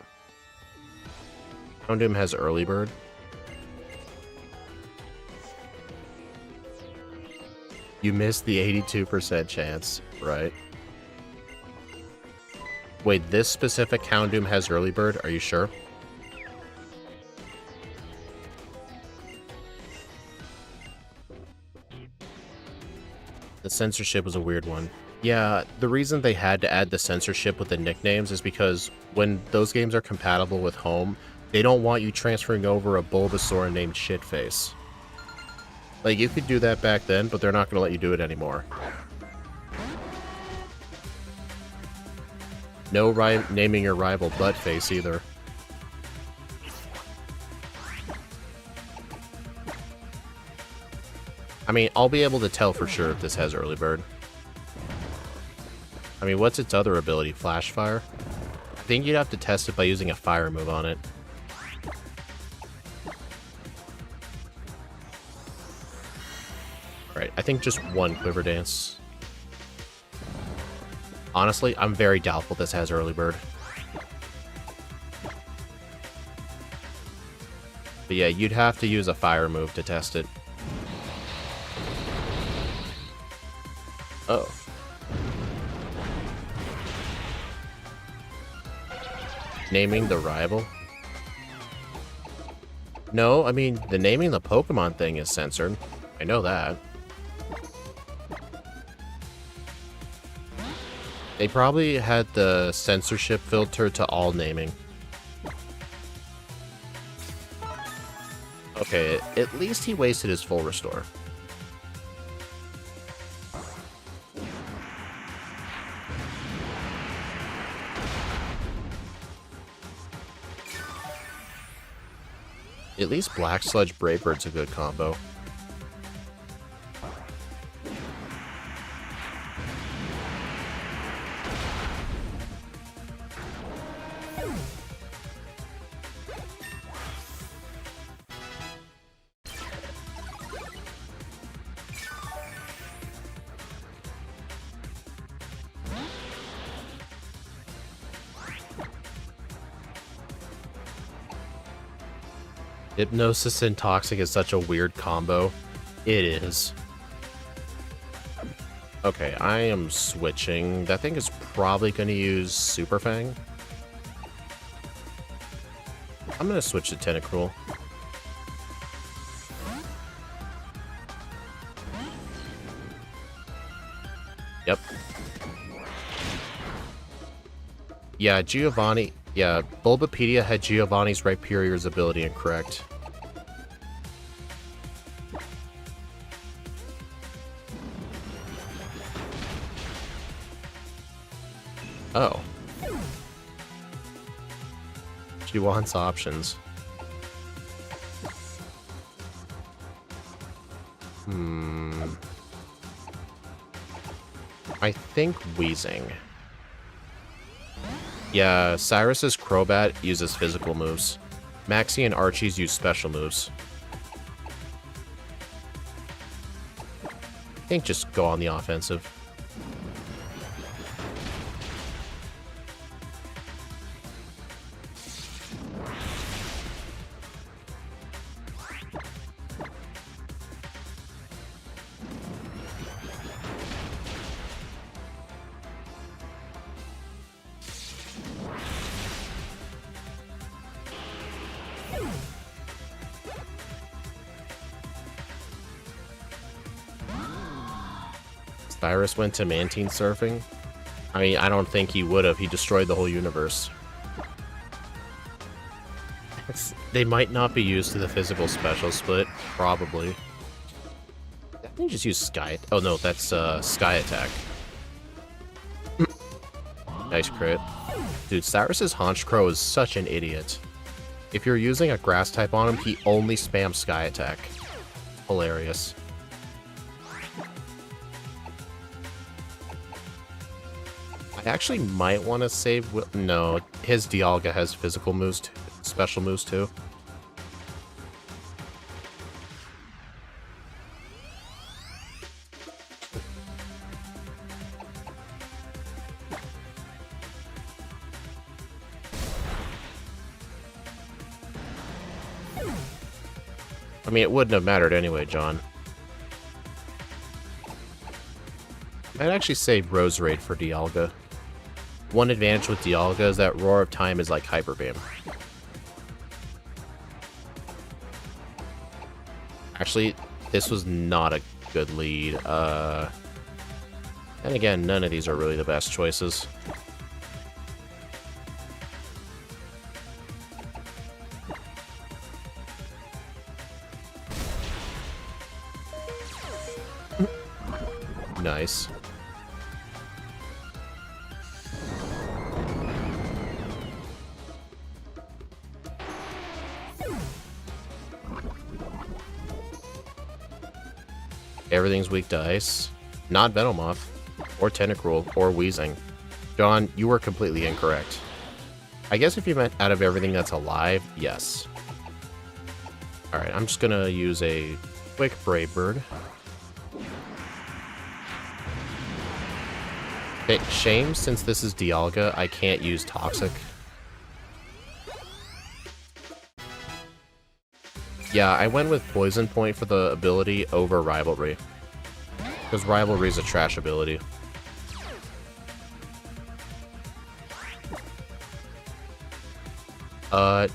Houndoom has Early Bird. You missed the 82% chance, right? Wait, this specific Houndoom has Early Bird? Are you sure? The censorship was a weird one. Yeah, the reason they had to add the censorship with the nicknames is because when those games are compatible with Home, they don't want you transferring over a Bulbasaur named Shitface. Like, you could do that back then, but they're not going to let you do it anymore. No naming your rival Buttface either. I mean, I'll be able to tell for sure if this has early bird. I mean, what's its other ability? Flash fire? I think you'd have to test it by using a fire move on it. Alright, I think just one quiver dance. Honestly, I'm very doubtful this has early bird. But yeah, you'd have to use a fire move to test it. Oh. Naming the rival? No, I mean, the naming the Pokemon thing is censored. I know that. They probably had the censorship filter to all naming. Okay, at least he wasted his full restore. At least Black Sludge Brave Bird's a good combo. Hypnosis and Toxic is such a weird combo. It is. Okay, I am switching. That thing is probably going to use Super Fang. I'm going to switch to Tentacruel. Yep. Yeah, Giovanni... Yeah, Bulbapedia had Giovanni's Rhyperior's ability incorrect. Oh. She wants options. I think Wheezing. Yeah, Cyrus's Crobat uses physical moves. Maxie and Archie's use special moves. I think just go on the offensive. Cyrus went to Mantine surfing? I mean, I don't think he would have. He destroyed the whole universe. They might not be used to the physical special split. Probably. I think just use Sky... Oh no, that's Sky Attack. Nice crit. Dude, Cyrus's Honchkrow is such an idiot. If you're using a Grass type on him, he only spams Sky Attack. Hilarious. I actually might want to save... No, his Dialga has physical moves, special moves too. I mean, it wouldn't have mattered anyway, John. I'd actually save Roserade for Dialga. One advantage with Dialga is that Roar of Time is like Hyper Beam. Actually, this was not a good lead. And again, none of these are really the best choices. Nice. Everything's weak to ice. Not Venomoth, or Tentacruel, or Weezing. John, you were completely incorrect. I guess if you meant out of everything that's alive, yes. Alright, I'm just gonna use a quick Brave Bird. Shame, since this is Dialga, I can't use Toxic. Yeah, I went with Poison Point for the ability over Rivalry. Because Rivalry is a trash ability. I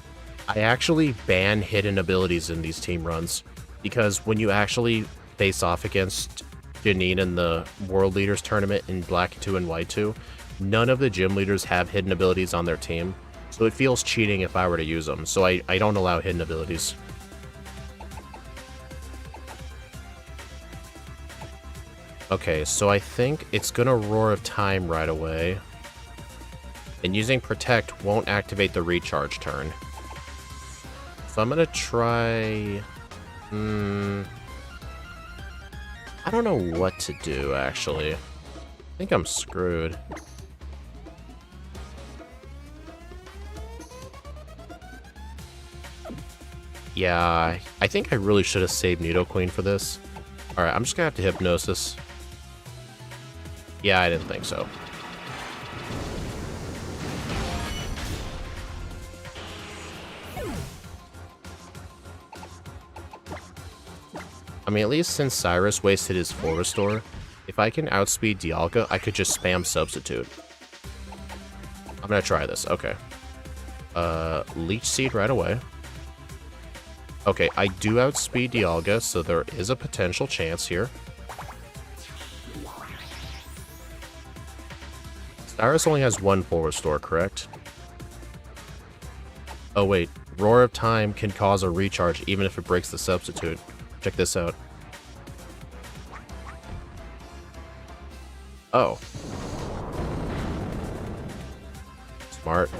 actually ban hidden abilities in these team runs. Because when you actually face off against Janine in the World Leaders Tournament in Black 2 and White 2, none of the gym leaders have hidden abilities on their team. So it feels cheating if I were to use them. So I don't allow hidden abilities. Okay, so I think it's gonna Roar of Time right away. And using Protect won't activate the recharge turn. So I'm gonna try... I don't know what to do, actually. I think I'm screwed. Yeah, I think I really should have saved Nidoqueen for this. Alright, I'm just gonna have to Hypnosis. Yeah, I didn't think so. I mean, at least since Cyrus wasted his full restore, if I can outspeed Dialga, I could just spam Substitute. I'm gonna try this, okay. Leech Seed right away. Okay, I do outspeed Dialga, so there is a potential chance here. Cyrus only has one full restore, correct? Oh wait, Roar of Time can cause a recharge even if it breaks the Substitute. Check this out. Oh. Smart.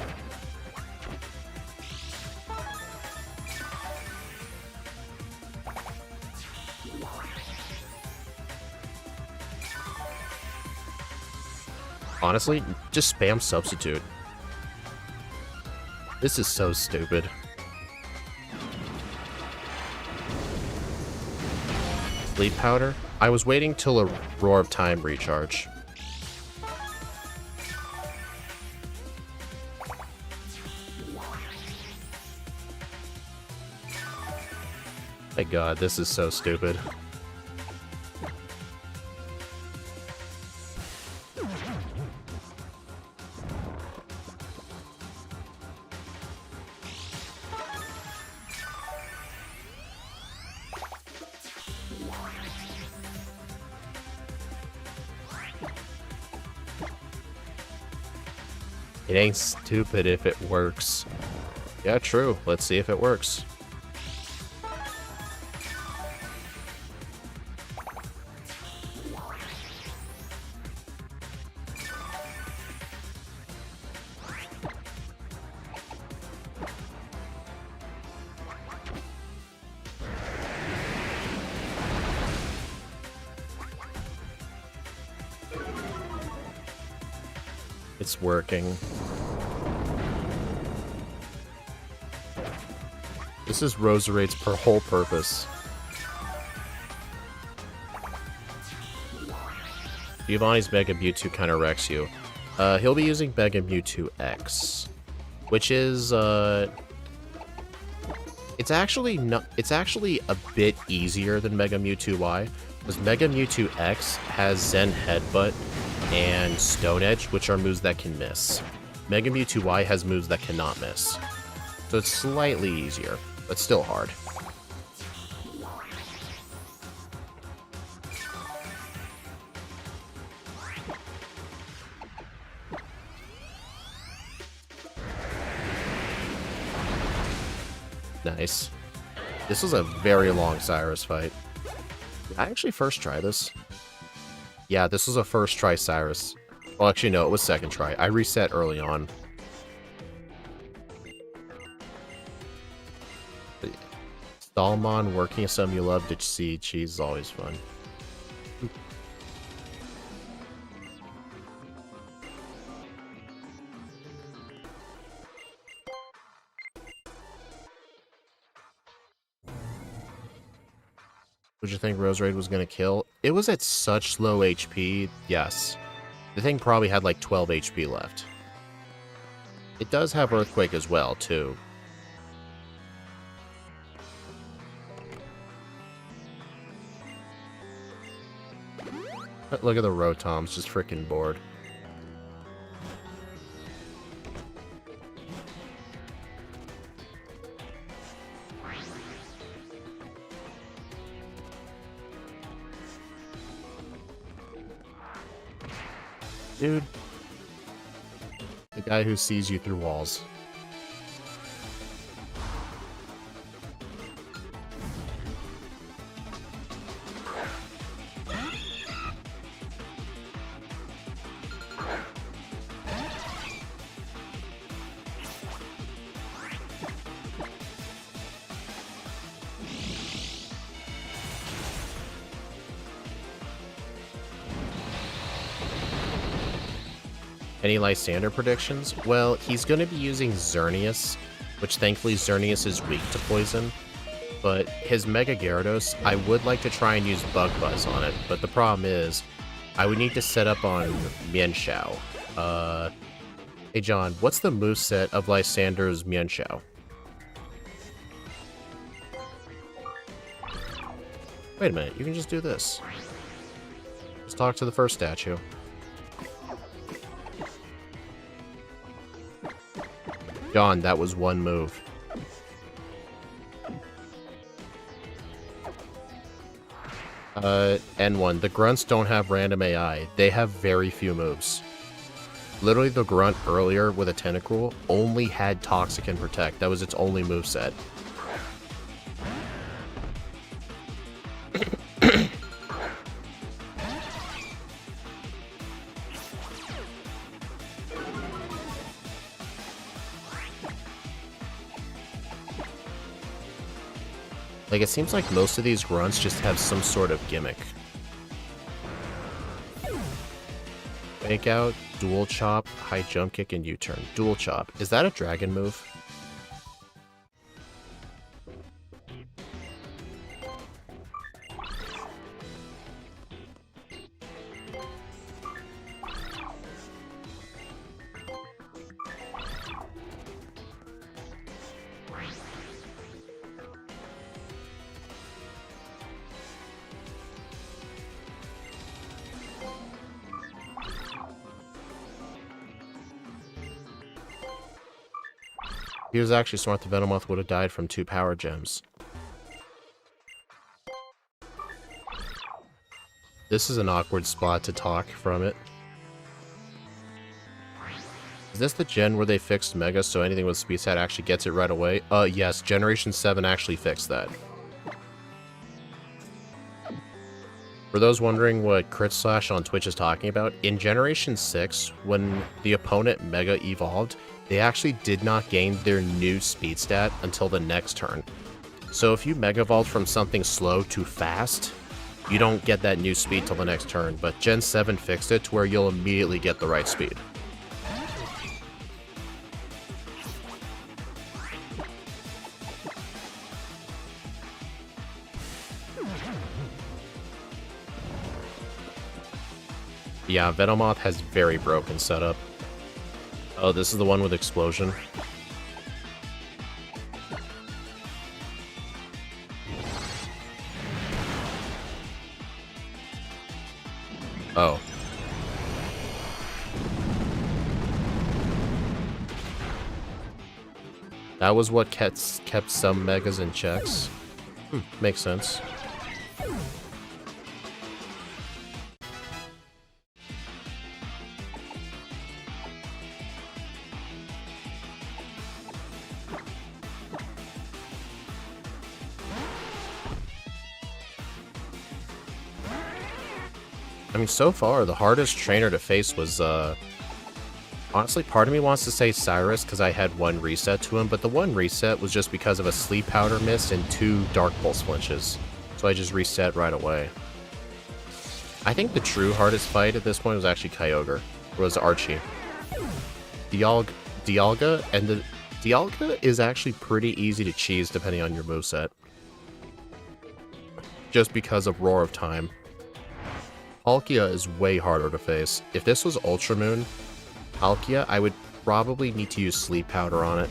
Honestly, just spam Substitute. This is so stupid. Sleep Powder? I was waiting till a Roar of Time recharge. My god, this is so stupid. It ain't stupid if it works. Yeah, true. Let's see if it works. It's working. This is Roserade's whole purpose. Giovanni's Mega Mewtwo kind of wrecks you. He'll be using Mega Mewtwo X, which is it's actually a bit easier than Mega Mewtwo Y, because Mega Mewtwo X has Zen Headbutt and Stone Edge, which are moves that can miss. Mega Mewtwo Y has moves that cannot miss. So it's slightly easier, but still hard. Nice. This was a very long Cyrus fight. Did I actually first try this? Yeah, this was a first try Cyrus. Well, actually, no, it was second try. I reset early on. Stalmon working some you love to see. Cheese is always fun. Would you think Rose Raid was going to kill? It was at such low HP, yes. The thing probably had like 12 HP left. It does have Earthquake as well, too. But look at the Rotoms, just freaking bored. Dude. The guy who sees you through walls. Any Lysander predictions? Well, he's going to be using Xerneas, which thankfully Xerneas is weak to poison. But his Mega Gyarados, I would like to try and use Bug Buzz on it, but the problem is, I would need to set up on Mienshao. Hey John, what's the moveset of Lysander's Mienshao? Wait a minute, you can just do this. Let's talk to the first statue. John, that was one move. N1. The grunts don't have random AI. They have very few moves. Literally, the grunt earlier with a Tentacruel only had Toxic and Protect. That was its only moveset. Like, it seems like most of these grunts just have some sort of gimmick. Fake out, dual chop, high jump kick, and U-turn. Dual chop. Is that a dragon move? He was actually smart. The Venomoth would have died from 2 power gems. This is an awkward spot to talk from it. Is this the gen where they fixed Mega so anything with Speed Stat actually gets it right away? Yes, Generation 7 actually fixed that. For those wondering what Crit Slash on Twitch is talking about, in Generation 6, when the opponent Mega evolved, they actually did not gain their new speed stat until the next turn. So if you Mega Evolve from something slow to fast, you don't get that new speed till the next turn, but Gen 7 fixed it to where you'll immediately get the right speed. Yeah, Venomoth has very broken setup. Oh, this is the one with explosion. Oh. That was what kept some Megas in checks. Makes sense. I mean, so far, the hardest trainer to face was, honestly, part of me wants to say Cyrus because I had 1 reset to him, but the 1 reset was just because of a Sleep Powder miss and 2 Dark Pulse flinches. So I just reset right away. I think the true hardest fight at this point was actually Kyogre, was Archie. Dialga, and the Dialga is actually pretty easy to cheese depending on your moveset. just because of Roar of Time. Palkia is way harder to face. If this was Ultra Moon, Palkia, I would probably need to use Sleep Powder on it.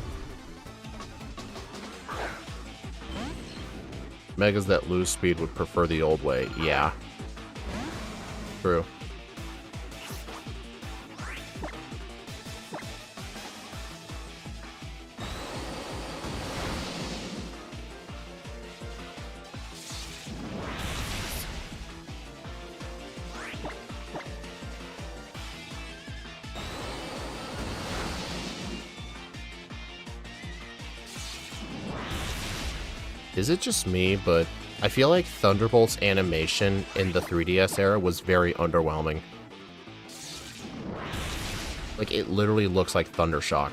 Megas that lose speed would prefer the old way. Yeah. True. Is it just me, but I feel like Thunderbolt's animation in the 3DS era was very underwhelming. Like, it literally looks like Thundershock.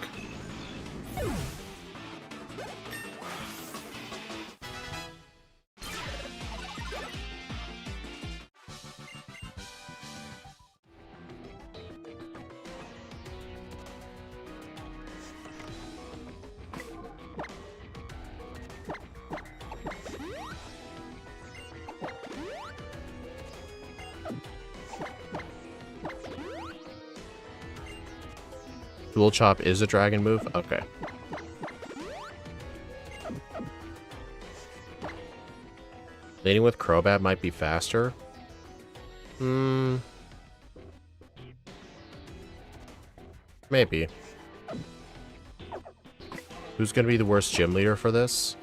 Dual Chop is a dragon move? Okay. Leading with Crobat might be faster. Maybe. Who's going to be the worst gym leader for this?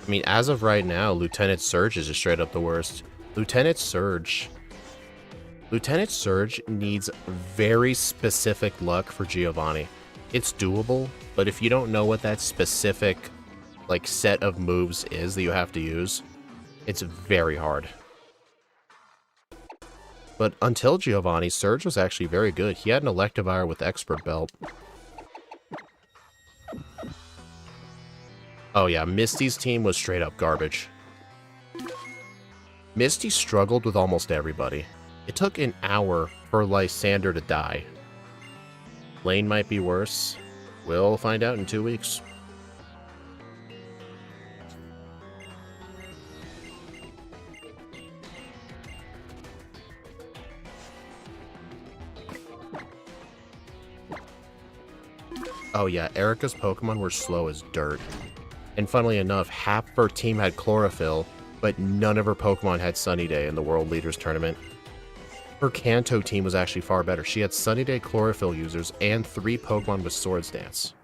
I mean, as of right now, Lieutenant Surge is just straight up the worst. Lieutenant Surge needs very specific luck for Giovanni. It's doable, but if you don't know what that specific, like, set of moves is that you have to use, it's very hard. But until Giovanni, Surge was actually very good. He had an Electivire with Expert Belt. Oh yeah, Misty's team was straight up garbage. Misty struggled with almost everybody. It took an hour for Lysander to die. Lane might be worse. We'll find out in 2 weeks. Oh yeah, Erica's Pokemon were slow as dirt. And funnily enough, half of her team had Chlorophyll, but none of her Pokemon had Sunny Day in the World Leaders Tournament. Her Kanto team was actually far better. She had Sunny Day Chlorophyll users and 3 Pokemon with Swords Dance.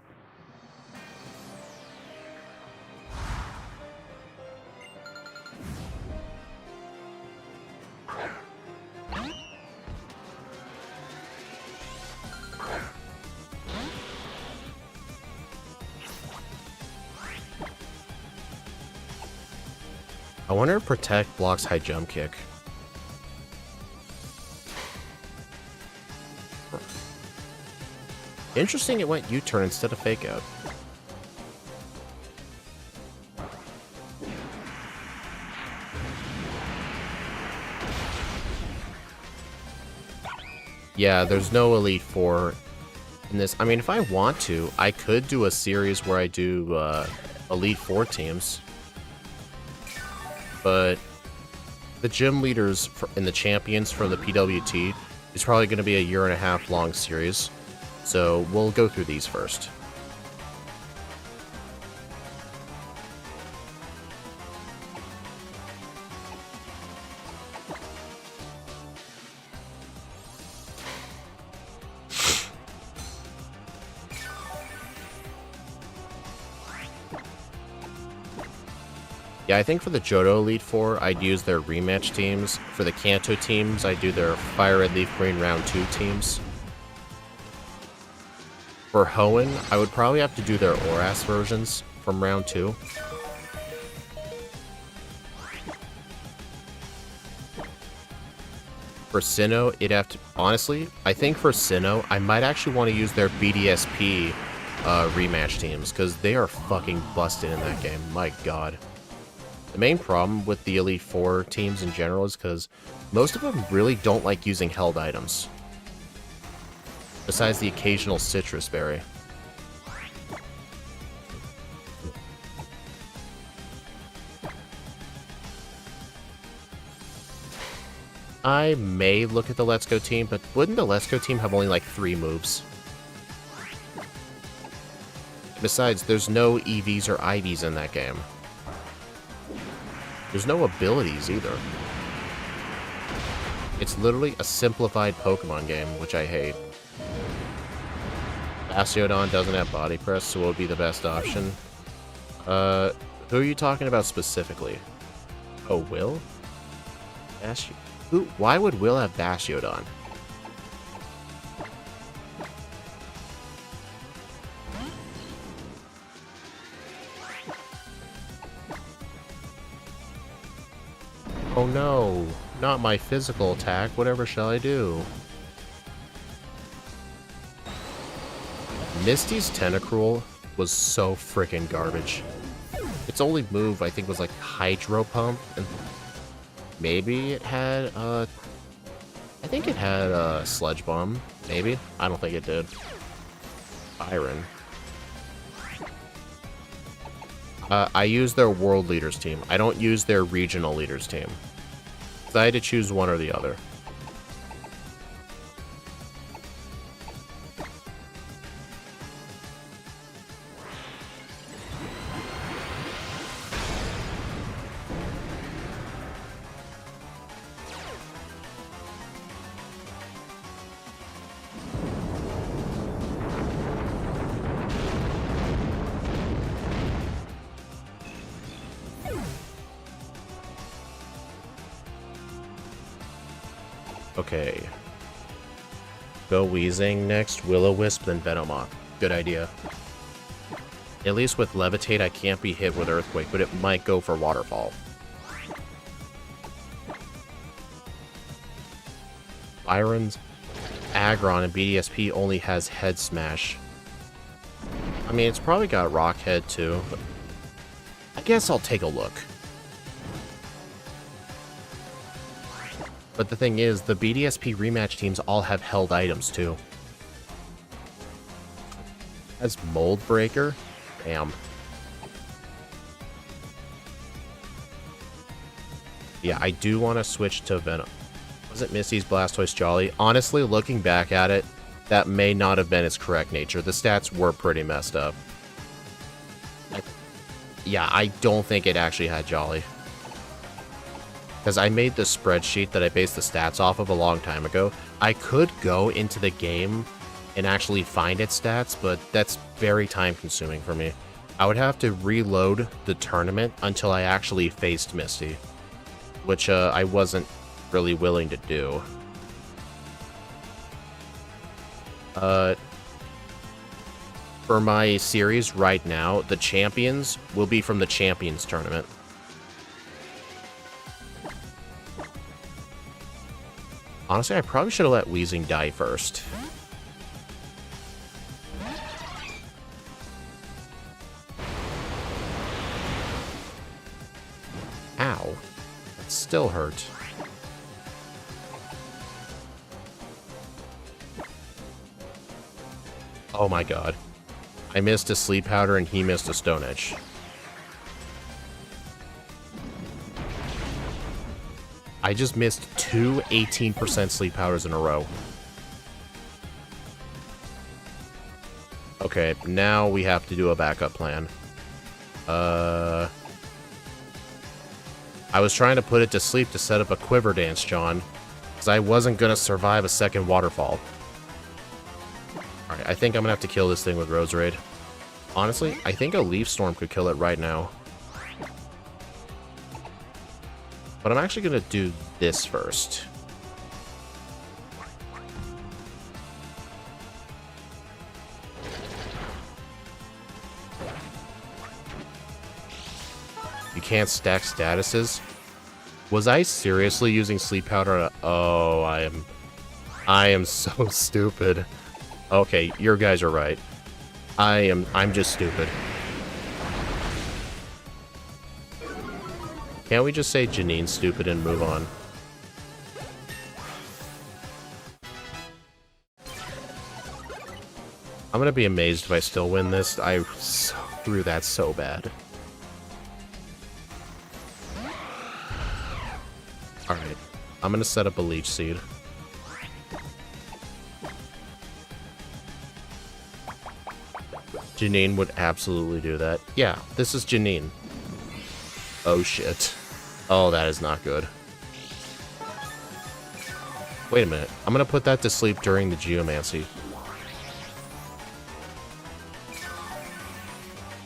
I wonder if Protect blocks High Jump Kick. Interesting it went U-turn instead of Fake Out. Yeah, there's no Elite Four in this. I mean, if I want to, I could do a series where I do Elite Four teams. But the gym leaders and the champions from the PWT is probably going to be a 1.5 year long series. So we'll go through these first. Yeah, I think for the Johto Elite Four, I'd use their rematch teams. For the Kanto teams, I'd do their Fire Red Leaf Green Round 2 teams. For Hoenn, I would probably have to do their Oras versions from Round 2. For Sinnoh, it'd have to... Honestly, I think for Sinnoh, I might actually want to use their BDSP rematch teams, because they are fucking busted in that game. My god. The main problem with the Elite Four teams in general is because most of them really don't like using held items. Besides the occasional Citrus Berry. I may look at the Let's Go team, but wouldn't the Let's Go team have only like 3 moves? Besides, there's no EVs or IVs in that game. There's no abilities either. It's literally a simplified Pokemon game, which I hate. Bastiodon doesn't have body press, so it would be the best option. Who are you talking about specifically? Oh, Will? Why would Will have Bastiodon? Oh no, not my physical attack. Whatever shall I do? Misty's Tentacruel was so freaking garbage. Its only move, I think, was like Hydro Pump, and maybe it had, I think it had, Sludge Bomb, maybe? I don't think it did. Byron. I use their World Leaders team. I don't use their Regional Leaders team. So I had to choose one or the other. Okay. Go Weezing next, Will-O-Wisp, then Venomoth. Good idea. At least with Levitate, I can't be hit with Earthquake, but it might go for Waterfall. Byron's Aggron and BDSP only has Head Smash. I mean, it's probably got Rock Head too, but I guess I'll take a look. But the thing is, the BDSP rematch teams all have held items too. As Mold Breaker? Damn. Yeah, I do want to switch to Venom. Was it Misty's Blastoise Jolly? Honestly, looking back at it, that may not have been its correct nature. The stats were pretty messed up. Yeah, I don't think it actually had Jolly. Because I made the spreadsheet that I based the stats off of a long time ago. I could go into the game and actually find its stats, but that's very time consuming for me. I would have to reload the tournament until I actually faced Misty, which I wasn't really willing to do. For my series right now, the champions will be from the Champions Tournament. Honestly, I probably should have let Weezing die first. Ow. That still hurt. Oh my god. I missed a Sleep Powder and he missed a Stone Edge. I just missed 2 18% Sleep Powders in a row. Okay, now we have to do a backup plan. I was trying to put it to sleep to set up a Quiver Dance, John, because I wasn't going to survive a second Waterfall. Alright, I think I'm going to have to kill this thing with Roserade. Honestly, I think a Leaf Storm could kill it right now. But I'm actually going to do this first. You can't stack statuses? Was I seriously using Sleep Powder? Oh, I am so stupid. Okay, your guys are right. I'm just stupid. Can't we just say Janine's stupid and move on? I'm gonna be amazed if I still win this. I threw that so bad. Alright. I'm gonna set up a Leech Seed. Janine would absolutely do that. Yeah, this is Janine. Oh shit. Oh, that is not good. Wait a minute. I'm gonna put that to sleep during the Geomancy.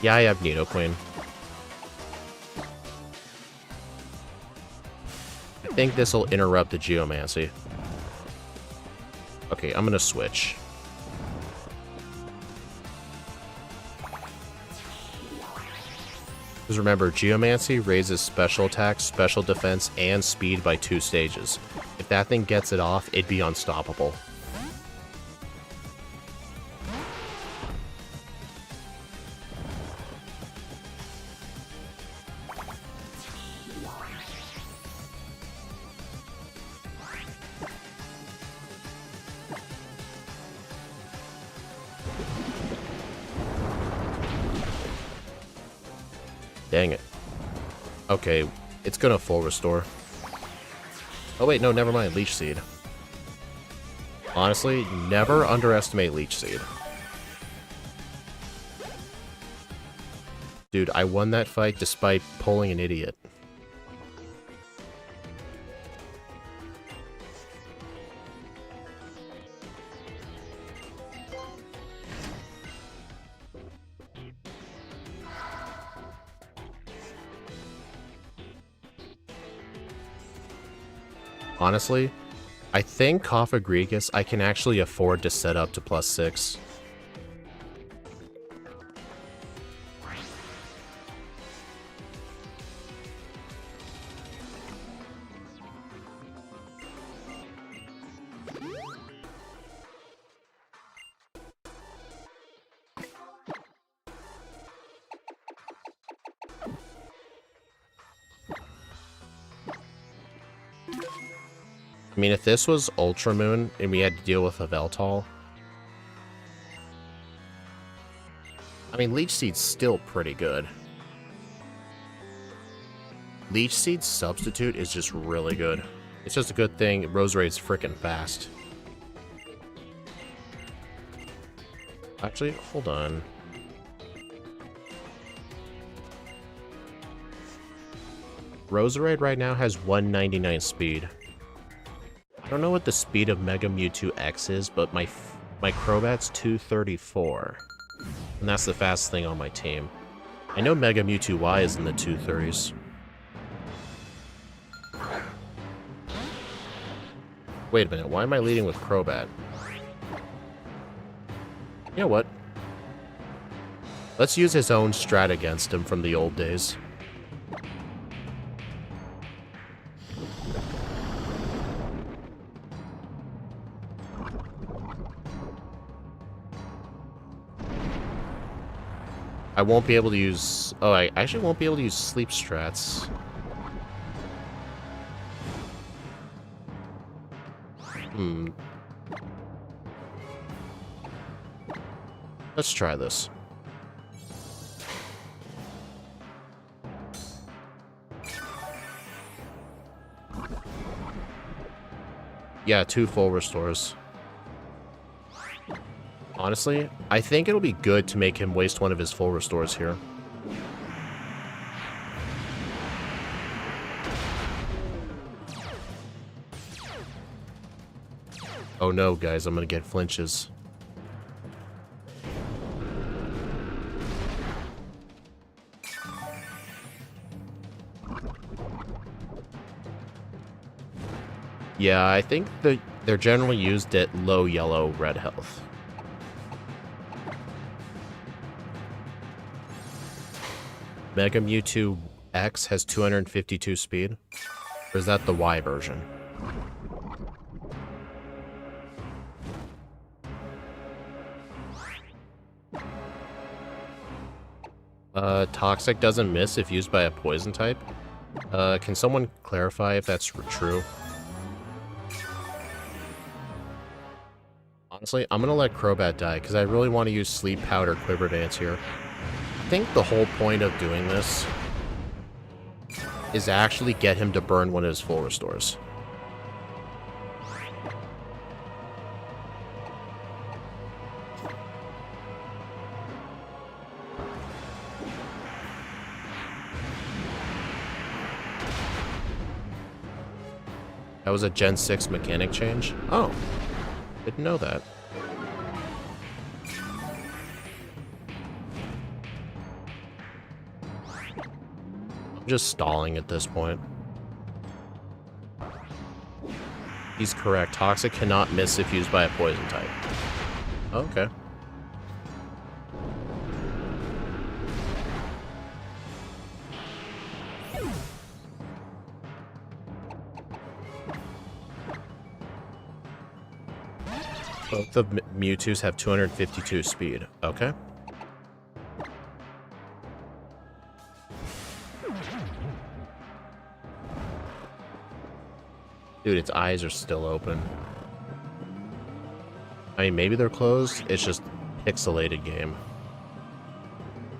Yeah, I have Nidoqueen. I think this will interrupt the Geomancy. Okay, I'm gonna switch. Because remember, Geomancy raises special attack, special defense, and speed by 2 stages. If that thing gets it off, it'd be unstoppable. Dang it. Okay, it's gonna full restore. Oh wait, no, never mind. Leech Seed. Honestly, never underestimate Leech Seed. Dude, I won that fight despite pulling an idiot. Honestly, I think Cophagrigus I can actually afford to set up to +6. I mean, if this was Ultra Moon and we had to deal with a Veltal, I mean, Leech Seed's still pretty good. Leech Seed's substitute is just really good. It's just a good thing Roserai's freaking fast. Actually, hold on. Roserade right now has 199 speed. I don't know what the speed of Mega Mewtwo X is, but my Crobat's 234. And that's the fastest thing on my team. I know Mega Mewtwo Y is in the 230s. Wait a minute, why am I leading with Crobat? You know what? Let's use his own strat against him from the old days. I won't be able to use... Oh, I actually won't be able to use sleep strats. Let's try this. Yeah, 2 full restores. Honestly, I think it'll be good to make him waste one of his full restores here. Oh no, guys, I'm gonna get flinches. Yeah, I think they're generally used at low yellow red health. Mega Mewtwo X has 252 speed? Or is that the Y version? Toxic doesn't miss if used by a poison type? Can someone clarify if that's true? Honestly, I'm gonna let Crobat die, because I really want to use Sleep Powder Quiver Dance here. I think the whole point of doing this is actually get him to burn one of his full restores. That was a Gen 6 mechanic change? Oh, didn't know that. I'm just stalling at this point. He's correct. Toxic cannot miss if used by a poison type. Okay. Both the Mewtwo's have 252 speed. Okay. Dude, its eyes are still open. I mean, maybe they're closed. It's just pixelated game.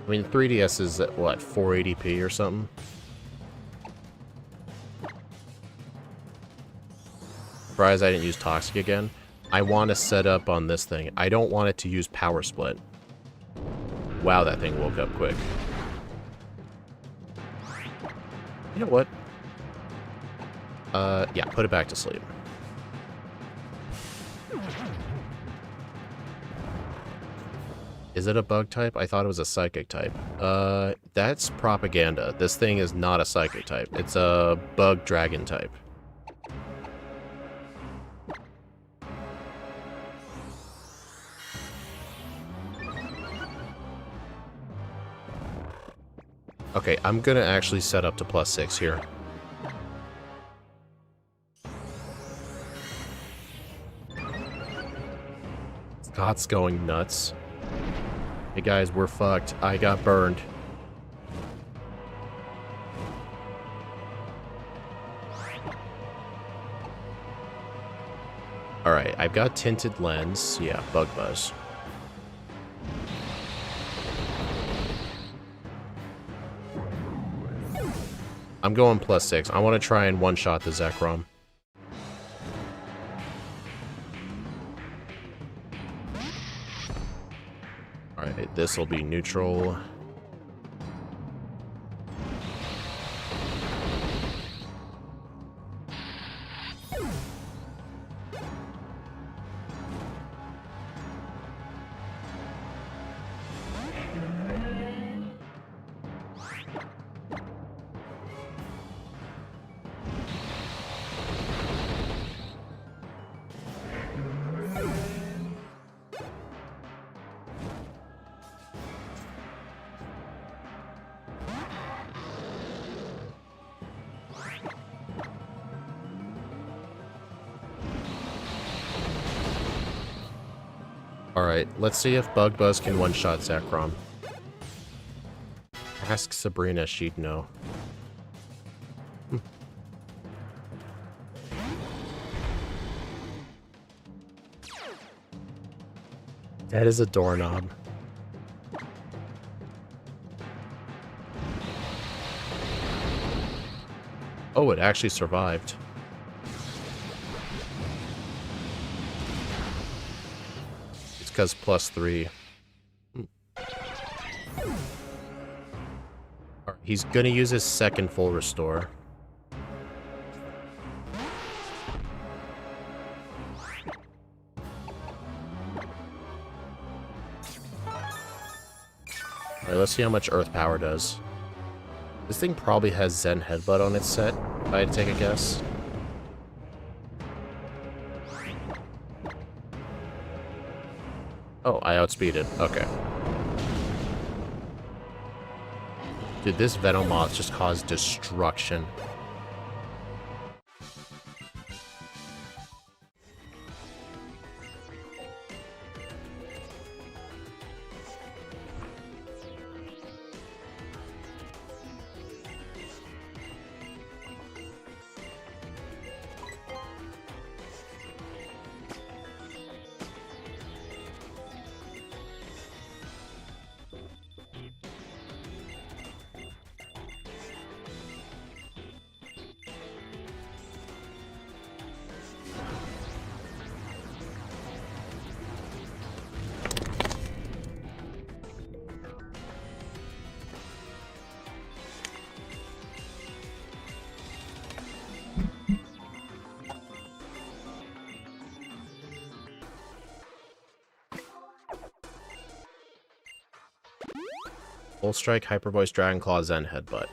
I mean, 3DS is at, what, 480p or something? Surprised I didn't use Toxic again. I want to set up on this thing. I don't want it to use Power Split. Wow, that thing woke up quick. You know what? Yeah, put it back to sleep. Is it a bug type? I thought it was a psychic type. That's propaganda. This thing is not a psychic type. It's a bug dragon type. Okay, I'm gonna actually set up to +6 here. Scott's going nuts. Hey guys, we're fucked. I got burned. Alright, I've got tinted lens. Yeah, bug buzz. I'm going +6. I want to try and one-shot the Zekrom. Alright, this will be neutral. Alright, let's see if Bug Buzz can one-shot Zekrom. Ask Sabrina, she'd know. That is a doorknob. Oh, it actually survived. Because +3. He's gonna use his second full restore. Alright, let's see how much Earth Power does. This thing probably has Zen Headbutt on its set, if I had to take a guess. Oh, I outspeeded. Okay. Dude, this Venomoth just caused destruction. Full Strike, Hyper Voice, Dragon Claw, Zen Headbutt.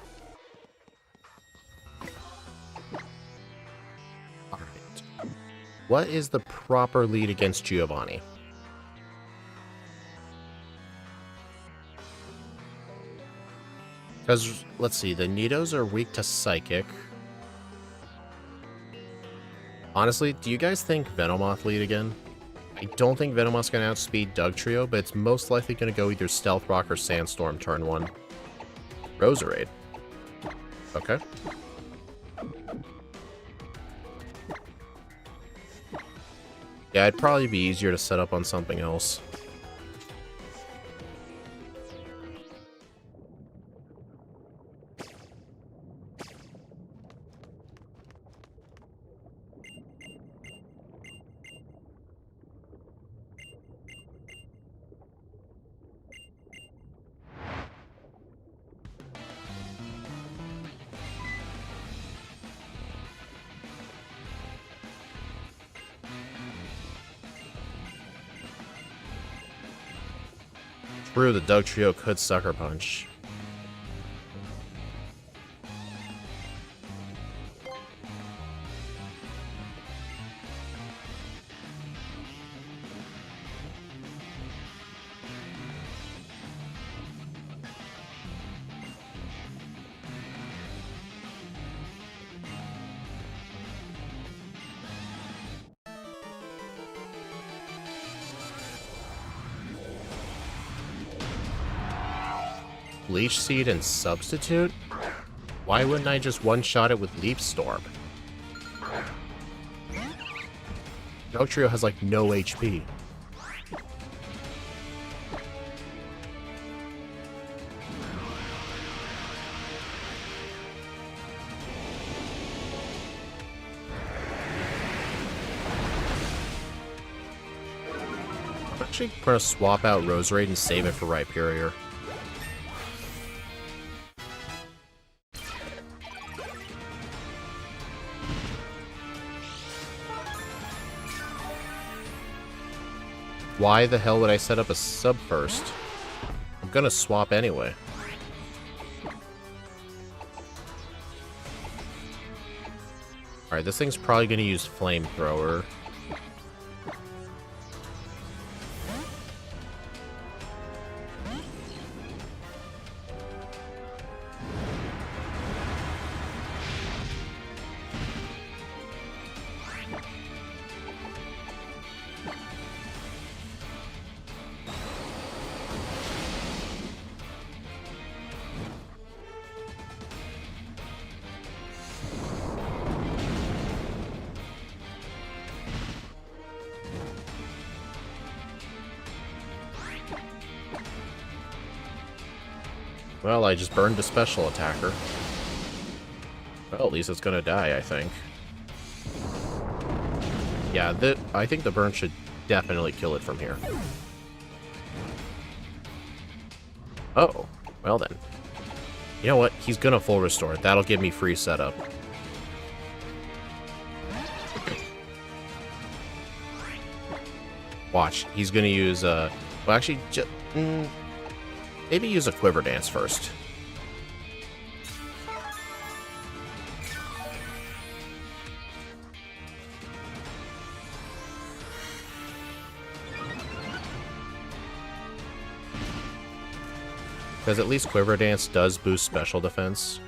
Alright. What is the proper lead against Giovanni? Because, let's see, the Nidos are weak to Psychic. Honestly, do you guys think Venomoth lead again? I don't think Venomoth's going to outspeed Dugtrio, but it's most likely going to go either Stealth Rock or Sandstorm turn 1. Roserade. Okay. Yeah, it'd probably be easier to set up on something else. True, the Dugtrio could Sucker Punch. Leech Seed and Substitute? Why wouldn't I just one-shot it with Leaf Storm? Dugtrio has like no HP. I'm actually gonna swap out Roserade and save it for Rhyperior. Why the hell would I set up a sub first? I'm gonna swap anyway. Alright, this thing's probably gonna use Flamethrower. Well, I just burned a special attacker. Well, at least it's gonna die, I think. Yeah, I think the burn should definitely kill it from here. Oh, well then. You know what? He's gonna full restore. That'll give me free setup. Watch, he's gonna use, well actually, maybe use a Quiver Dance first. Because at least Quiver Dance does boost special defense.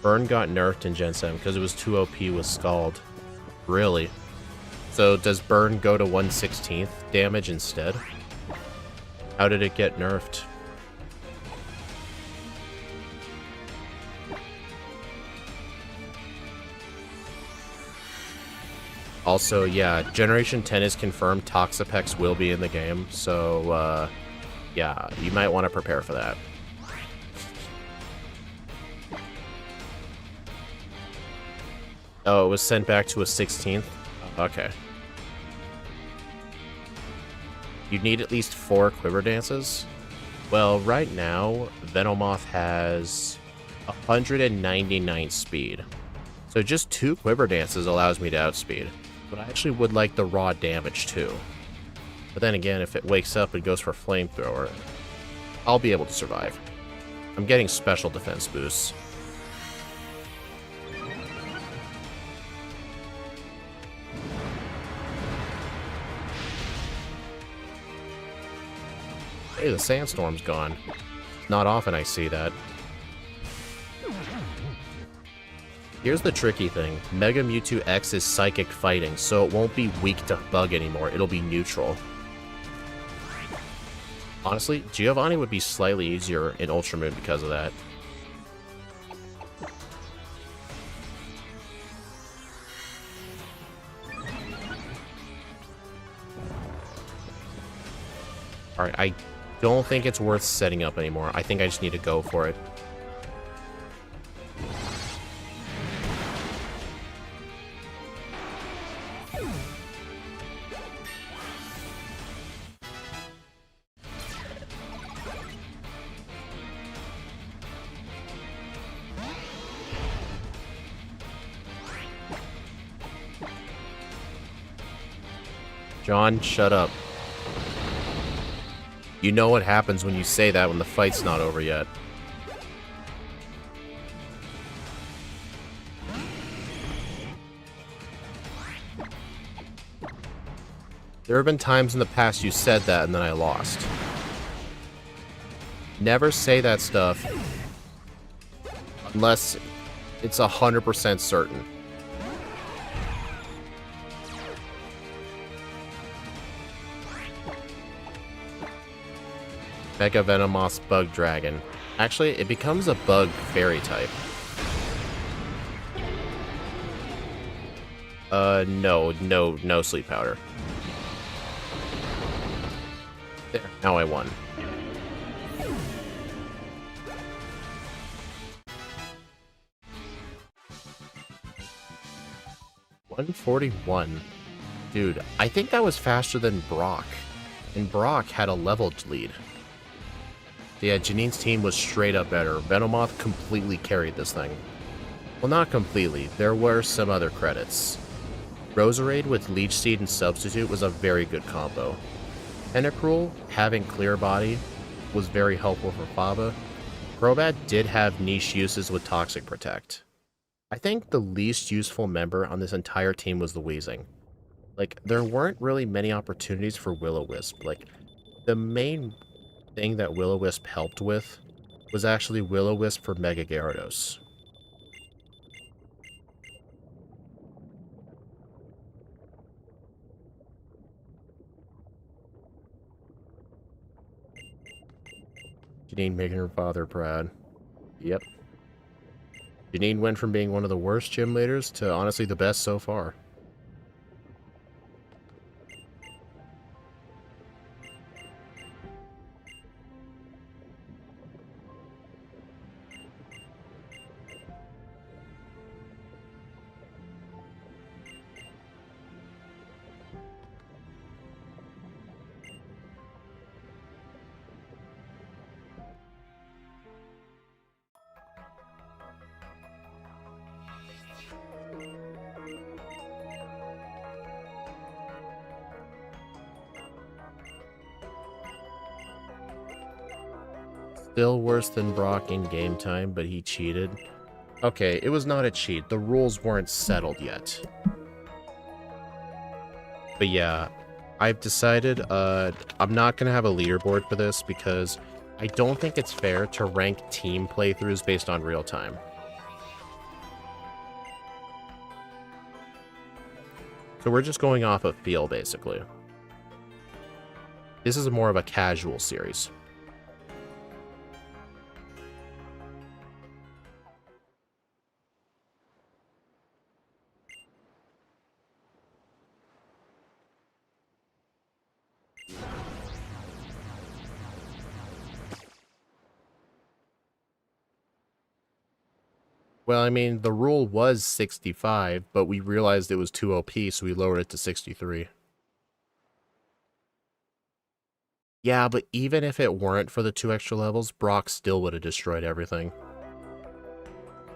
Burn got nerfed in Gen 7 because it was too OP with Scald. Really? So does Burn go to 1/16th damage instead? How did it get nerfed? Also, yeah, Generation 10 is confirmed Toxapex will be in the game, so, yeah, you might want to prepare for that. Oh, it was sent back to a 16th? Okay. You'd need at least 4 Quiver Dances? Well, right now, Venomoth has 199 speed. So just 2 Quiver Dances allows me to outspeed. But I actually would like the raw damage too. But then again, if it wakes up and goes for flamethrower, I'll be able to survive. I'm getting special defense boosts. Hey, the sandstorm's gone. Not often I see that. Here's the tricky thing. Mega Mewtwo X is psychic fighting, so it won't be weak to bug anymore. It'll be neutral. Honestly, Giovanni would be slightly easier in Ultra Moon because of that. Alright, I don't think it's worth setting up anymore. I think I just need to go for it. John, shut up. You know what happens when you say that when the fight's not over yet. There have been times in the past you said that and then I lost. Never say that stuff unless it's 100% certain. Mega Venomoth Bug Dragon. Actually, it becomes a Bug Fairy type. No Sleep Powder. There, now I won. $141. Dude, I think that was faster than Brock. And Brock had a leveled lead. Yeah, Janine's team was straight up better. Venomoth completely carried this thing. Well, not completely. There were some other credits. Roserade with Leech Seed and Substitute was a very good combo. Tentacruel, having Clear Body, was very helpful for Faba. Crobat did have niche uses with Toxic Protect. I think the least useful member on this entire team was the Weezing. Like, there weren't really many opportunities for Will-O-Wisp. Like, the main thing that Will-O-Wisp helped with was actually Will-O-Wisp for Mega Gyarados. Janine making her father proud. Yep. Janine went from being one of the worst gym leaders to honestly the best so far. Still worse than Brock in game time, but he cheated. Okay, it was not a cheat. The rules weren't settled yet. But yeah, I've decided I'm not going to have a leaderboard for this because I don't think it's fair to rank team playthroughs based on real time. So we're just going off of feel, basically. This is more of a casual series. Well, I mean, the rule was 65, but we realized it was too OP, so we lowered it to 63. Yeah, but even if it weren't for the 2 extra levels, Brock still would have destroyed everything.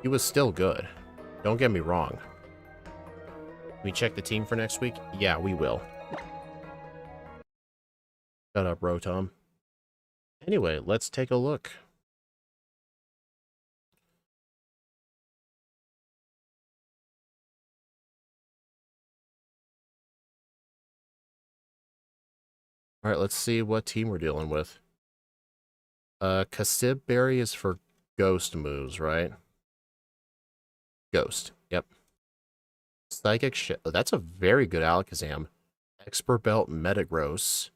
He was still good. Don't get me wrong. We check the team for next week? Yeah, we will. Shut up, Rotom. Anyway, let's take a look. Alright, let's see what team we're dealing with. Kasib Berry is for ghost moves, right? Ghost, yep. Psychic that's a very good Alakazam. Expert Belt Metagross.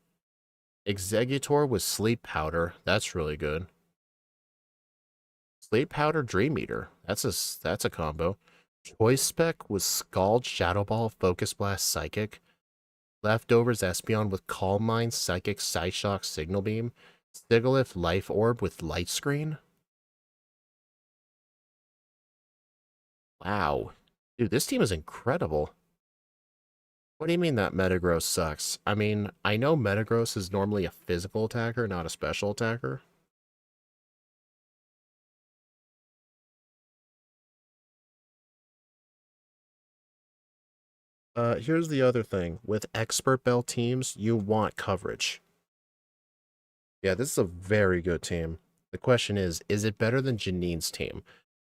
Executor with Sleep Powder, that's really good. Sleep Powder Dream Eater, that's a combo. Choice Spec with Scald, Shadow Ball, Focus Blast, Psychic. Leftovers Espeon with Calm Mind, Psychic, Psyshock, Signal Beam. Sigilyph Life Orb with Light Screen. Wow. Dude, this team is incredible. What do you mean that Metagross sucks? I mean, I know Metagross is normally a physical attacker, not a special attacker. Here's the other thing. With Expert Belt teams, you want coverage. Yeah, this is a very good team. The question is it better than Janine's team?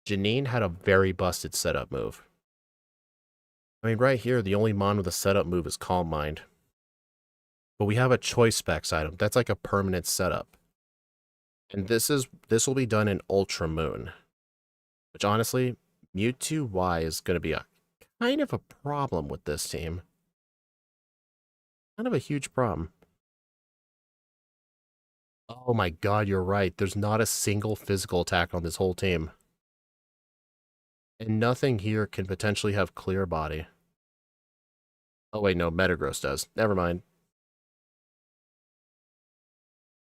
Janine had a very busted setup move. I mean, right here, the only mon with a setup move is Calm Mind. But we have a choice specs item. That's like a permanent setup. And this will be done in Ultra Moon. Which honestly, Mewtwo Y is going to be a kind of a problem with this team. Kind of a huge problem. Oh my god, you're right. There's not a single physical attack on this whole team. And nothing here can potentially have Clear Body. Oh wait, no, Metagross does. Never mind.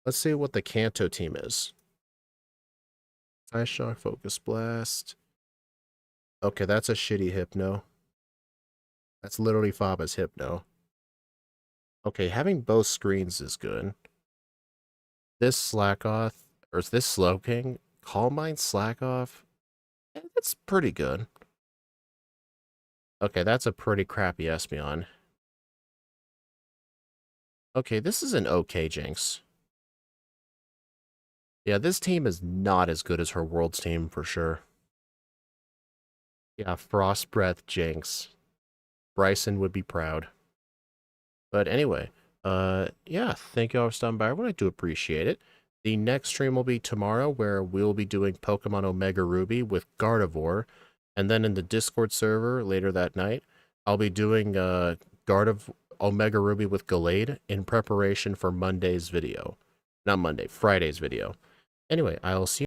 Let's see what the Kanto team is. Ice Shock, Focus Blast. Okay, that's a shitty Hypno. That's literally Faba's Hypno. Okay, having both screens is good. This Slakoth, or this Slowking, Calm Mind Slakoth, that's pretty good. Okay, that's a pretty crappy Espeon. Okay, this is an okay Jinx. Yeah, this team is not as good as her Worlds team, for sure. Yeah, Frost Breath Jinx. Bryson would be proud. But anyway, yeah, thank you all for stopping by, everyone. I do appreciate it. The next stream will be tomorrow, where we'll be doing Pokemon Omega Ruby with Gardevoir. And then in the Discord server later that night, I'll be doing Omega Ruby with Gallade in preparation for Monday's video. Not Monday, Friday's video. Anyway, I'll see you.